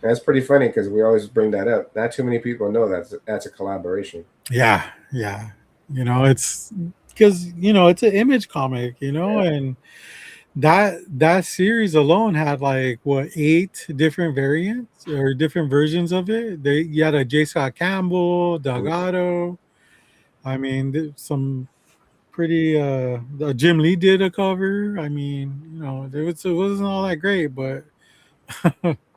That's pretty funny because we always bring that up. Not too many people know that's a collaboration. Yeah. You know, it's because, you know, it's an Image comic, you know, and that series alone had like 8 different variants or different versions of it. You had a J. Scott Campbell, Delgado. I mean, some pretty. Jim Lee did a cover. I mean, you know, it wasn't all that great, but.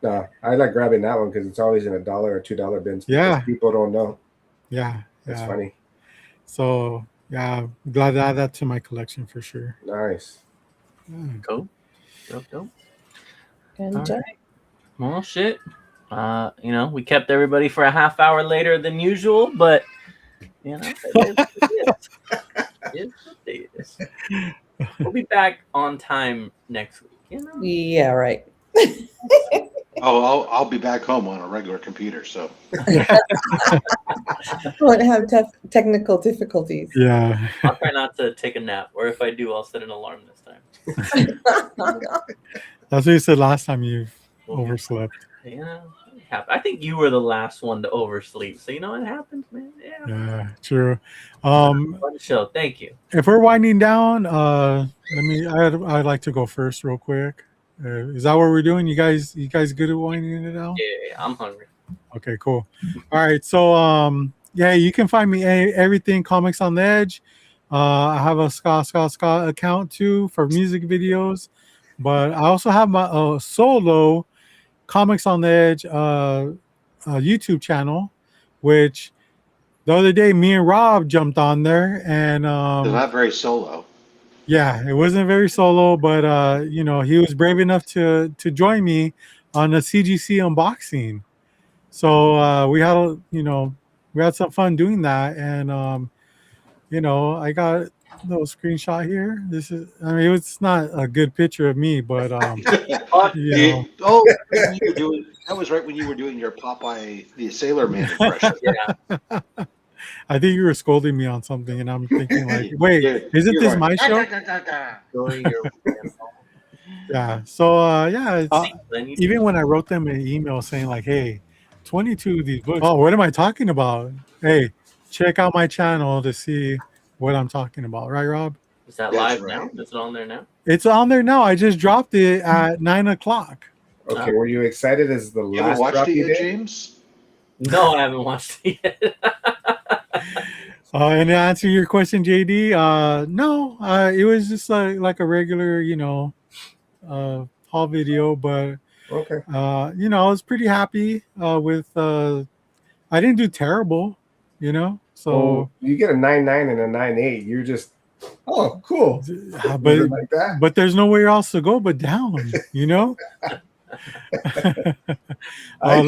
No, I like grabbing that one because it's always in $1 or $2 bins. Yeah, people don't know. Yeah, that's funny. So yeah, glad to add that to my collection for sure. Nice. Cool. Dope. Enjoy. Right. Well, shit. You know, we kept everybody for a half hour later than usual, but you know, it is. We'll be back on time next week. You know? Yeah, right. I'll be back home on a regular computer, so I won't have technical difficulties. Yeah. I'll try not to take a nap, or if I do, I'll set an alarm this time. That's what you said last time you overslept. Yeah, I think you were the last one to oversleep, so you know what happens, man. Yeah, true. Fun show. Thank you. If we're winding down, I'd like to go first real quick. Is that what we're doing? You guys good at winding it down? Yeah, I'm hungry. Okay, cool. All right, so yeah, you can find me everything Comics on the Edge. I have a Scott account too for music videos, but I also have my solo Comics on the Edge YouTube channel, which the other day me and Rob jumped on there, and it's not very solo. Yeah, it wasn't very solo, but you know, he was brave enough to join me on the CGC unboxing. So we had some fun doing that, and you know, I got a little screenshot here. It's not a good picture of me, but you know. That was right when you were doing your Popeye the Sailor Man impression. Yeah. I think you were scolding me on something, and I'm thinking like, wait, isn't this my show? Yeah. So yeah, even when I wrote them an email saying like, hey, 22 of these books. Oh, what am I talking about? Hey, check out my channel to see what I'm talking about. Right, Rob? Is that live now? Is it on there now? It's on there now. I just dropped it at 9:00. Okay, were you excited as the You last haven't watched drop it you yet, did? James? No, I haven't watched it yet. And to answer your question, JD, no, it was just like a regular, you know, haul video. But okay, you know, I was pretty happy with. I didn't do terrible, you know. So you get a 9.9 and a 9.8. You're just cool. But like that. But there's nowhere else to go but down, you know. I'm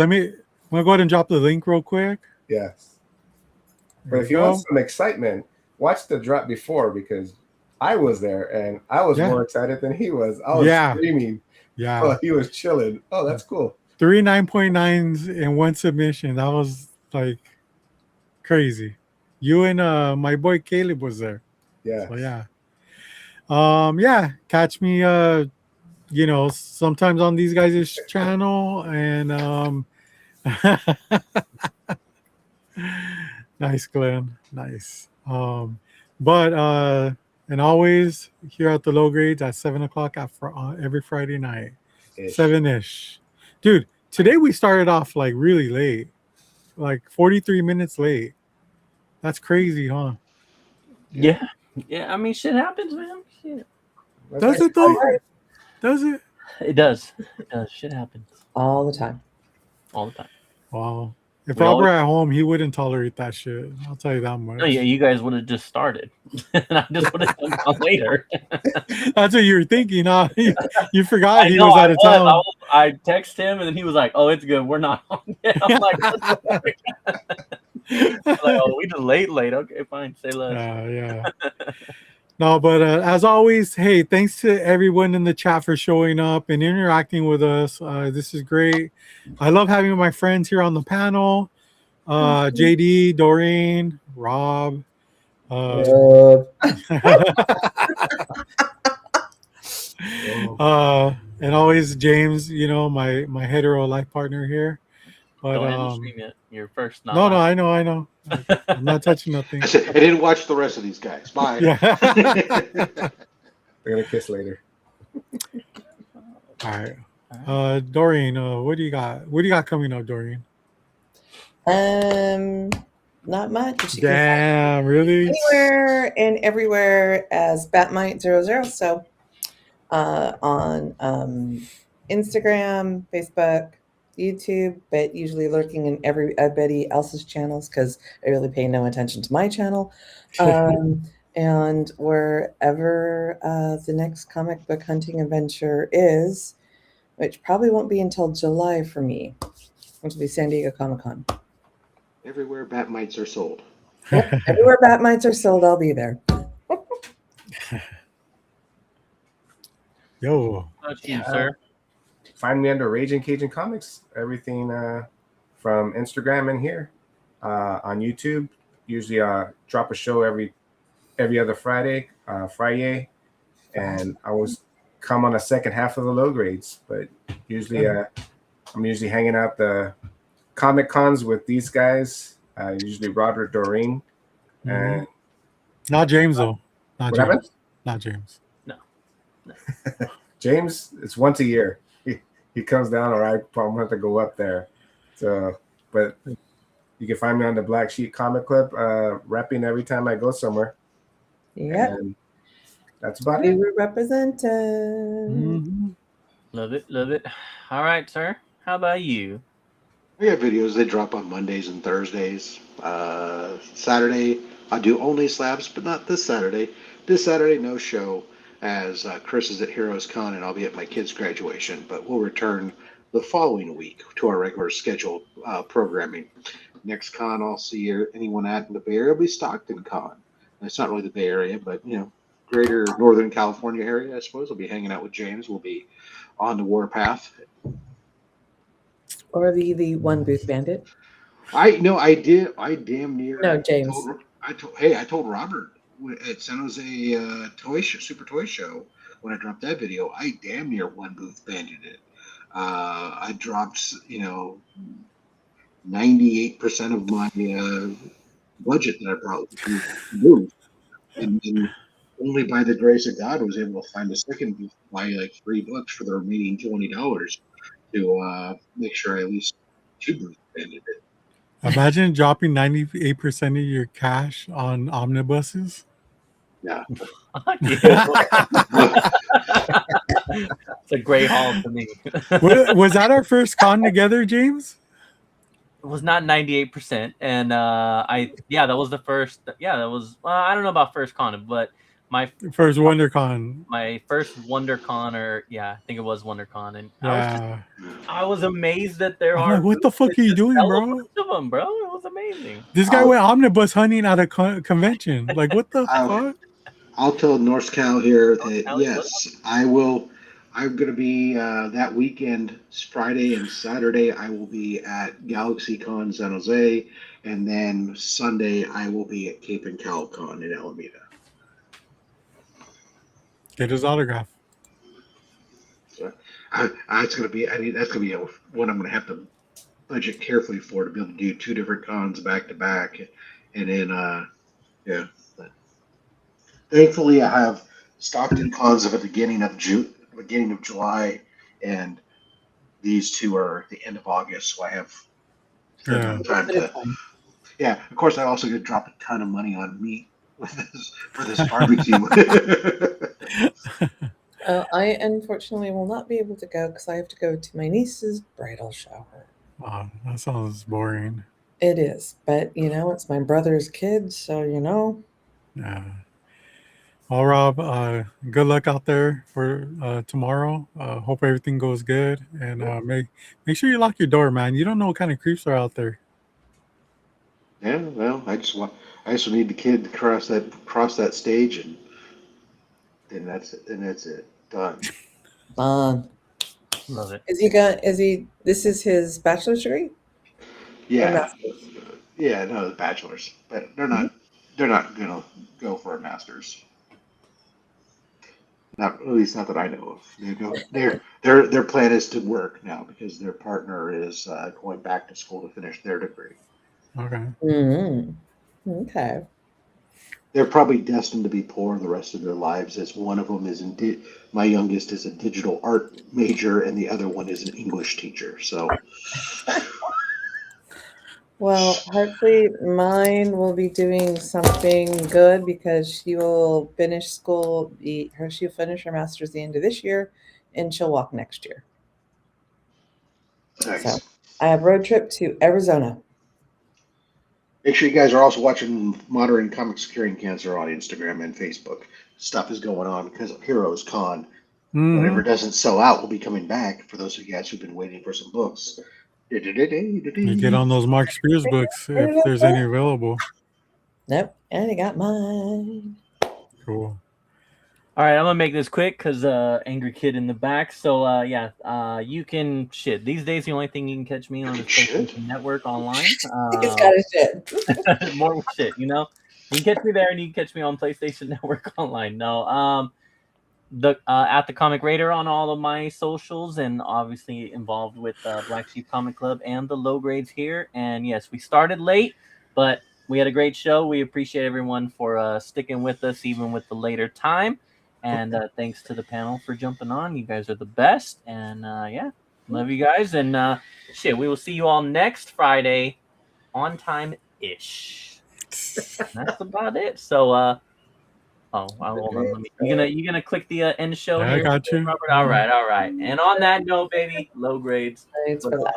gonna go ahead and drop the link real quick. Yes. But if you want some excitement, watch the drop before because I was there and I was more excited than he was. I was screaming. Yeah. Oh, he was chilling. Oh, that's cool. 3 9.9s in one submission. That was like crazy. You and my boy Caleb was there. Yeah. So yeah. Catch me you know, sometimes on these guys' channel, and Nice, Glenn. Nice. But and always here at the low grades at 7 o'clock every Friday night, Ish. 7-ish. Dude, today we started off like really late, like 43 minutes late. That's crazy, huh? Yeah. Yeah. I mean, shit happens, man. Shit. Does it though? Does it? It does. It does. Shit happens All the time. all the time. Wow. If We I were always- at home, he wouldn't tolerate that shit. I'll tell you that much. No, yeah, you guys would have just started, and I just would have done it later. That's what you were thinking, huh? You forgot I he know, was out of town. I text him, and then he was like, "Oh, it's good. We're not on yet." I'm like, "What the fuck?" "Oh, we just late. Okay, fine. Say less." Yeah. No, but as always, hey, thanks to everyone in the chat for showing up and interacting with us. This is great. I love having my friends here on the panel. JD, Doreen, Rob. And always James, my hetero life partner here. But Don't end the stream yet. You're first. Not no, last. I know. I'm not touching nothing. I said I didn't watch the rest of these guys. Bye. Yeah. They're gonna kiss later. All right. Doreen, what do you got? What do you got coming up, Doreen? Not much. You can Damn, really? anywhere and everywhere as Batmite00. So on Instagram, Facebook, YouTube, but usually lurking in everybody else's channels because I really pay no attention to my channel. And wherever the next comic book hunting adventure is, which probably won't be until July for me, which will be San Diego Comic-Con. Everywhere Batmites are sold. Yep, everywhere Batmites are sold, I'll be there. Yo. About you, sir. Find me under Ragin Cajun Comics. Everything from Instagram and here on YouTube. Usually drop a show every other Friday, and I always come on the second half of the low grades. But usually I'm usually hanging out the Comic Cons with these guys. Usually Roderick, Doreen, and not James though. What happened? Not James. No. James, it's once a year. He comes down, or I probably have to go up there. So, but you can find me on the Black Sheep Comic Club, rapping every time I go somewhere. Yep. And that's about We it. were represented. Mm-hmm. Love it. All right, sir. How about you? I got videos. They drop on Mondays and Thursdays. Saturday, I do only slabs, but not this Saturday. This Saturday, no show, as Chris is at Heroes Con and I'll be at my kid's graduation. But we'll return the following week to our regular scheduled programming. Next con I'll see anyone at in the Bay Area will be Stockton Con. And it's not really the Bay Area, but greater Northern California area, I suppose. I'll be hanging out with James. We'll be on the warpath. Or the one booth bandit. I damn near. No, James. I told Robert at San Jose Super Toy Show when I dropped that video. I damn near one booth banded it. I dropped 98% of my budget that I brought to the booth, and only by the grace of God was able to find a second booth, buy like $3 for the remaining $20 to make sure I at least two booths banded it. Imagine dropping 98% of your cash on omnibuses. Yeah. It's a great haul for me. Was that our first con together, James? It was not 98%, and that was the first. Yeah, that was. I don't know about first con, but my first WonderCon. My first WonderCon, or I think it was WonderCon, and I was amazed that there I'm are. like, what the fuck are you doing, bro? Of them, bro. It was amazing. This guy went omnibus hunting at a convention. Like, what the fuck? I'll tell North Cal here that yes, I will. I'm going to be that weekend, Friday and Saturday. I will be at Galaxy Con San Jose, and then Sunday I will be at Cape and Cal Con in Alameda. Get his autograph. So, it's going to be. That's going to be one I'm going to have to budget carefully for to be able to do two different cons back to back, And then yeah. But thankfully, I have Stockton cons at the beginning of July, and these two are the end of August, so I have fair amount of time to. Yeah, of course, I also could drop a ton of money on meat with this for this barbecue. I unfortunately will not be able to go because I have to go to my niece's bridal shower. Oh, that sounds boring. It is, but it's my brother's kid, so Yeah. Well, Rob, good luck out there for tomorrow. Hope everything goes good, and make sure you lock your door, man. You don't know what kind of creeps are out there. Yeah, well, I just need the kid to cross that stage, and then that's it. Then that's it. Done. Love it. This is his bachelor's degree? Yeah. Yeah, no, the bachelors, but they're not gonna go for a master's. Not at least not that I know of. Their plan is to work now because their partner is going back to school to finish their degree. Okay. Okay. They're probably destined to be poor the rest of their lives, as one of them is my youngest is a digital art major, and the other one is an English teacher. So. Well, hopefully mine will be doing something good because she will finish school. She'll finish her master's the end of this year, and she'll walk next year. Nice. So I have road trip to Arizona. Make sure you guys are also watching Modern Comics Curing Cancer on Instagram and Facebook. Stuff is going on because of Heroes Con. Mm-hmm. Whatever doesn't sell out will be coming back for those of you guys who've been waiting for some books. You get on those Mark Spears books if there's any available. Nope, and I got mine. Cool. All right, I'm gonna make this quick because angry kid in the back. So you can these days. The only thing you can catch me on is PlayStation Network online. He's got his shit. More shit, You can catch me there, and you can catch me on PlayStation Network online. No, at the Comic Raider on all of my socials, and obviously involved with Black Sheep Comic Club and the Low Grades here. And yes, we started late, but we had a great show. We appreciate everyone for sticking with us even with the later time. And thanks to the panel for jumping on. You guys are the best. And love you guys. And we will see you all next Friday on time-ish. That's about it. So hold on. You gonna click the end show? I got you. Robert? All right. And on that note, baby, low grades. Thanks for life.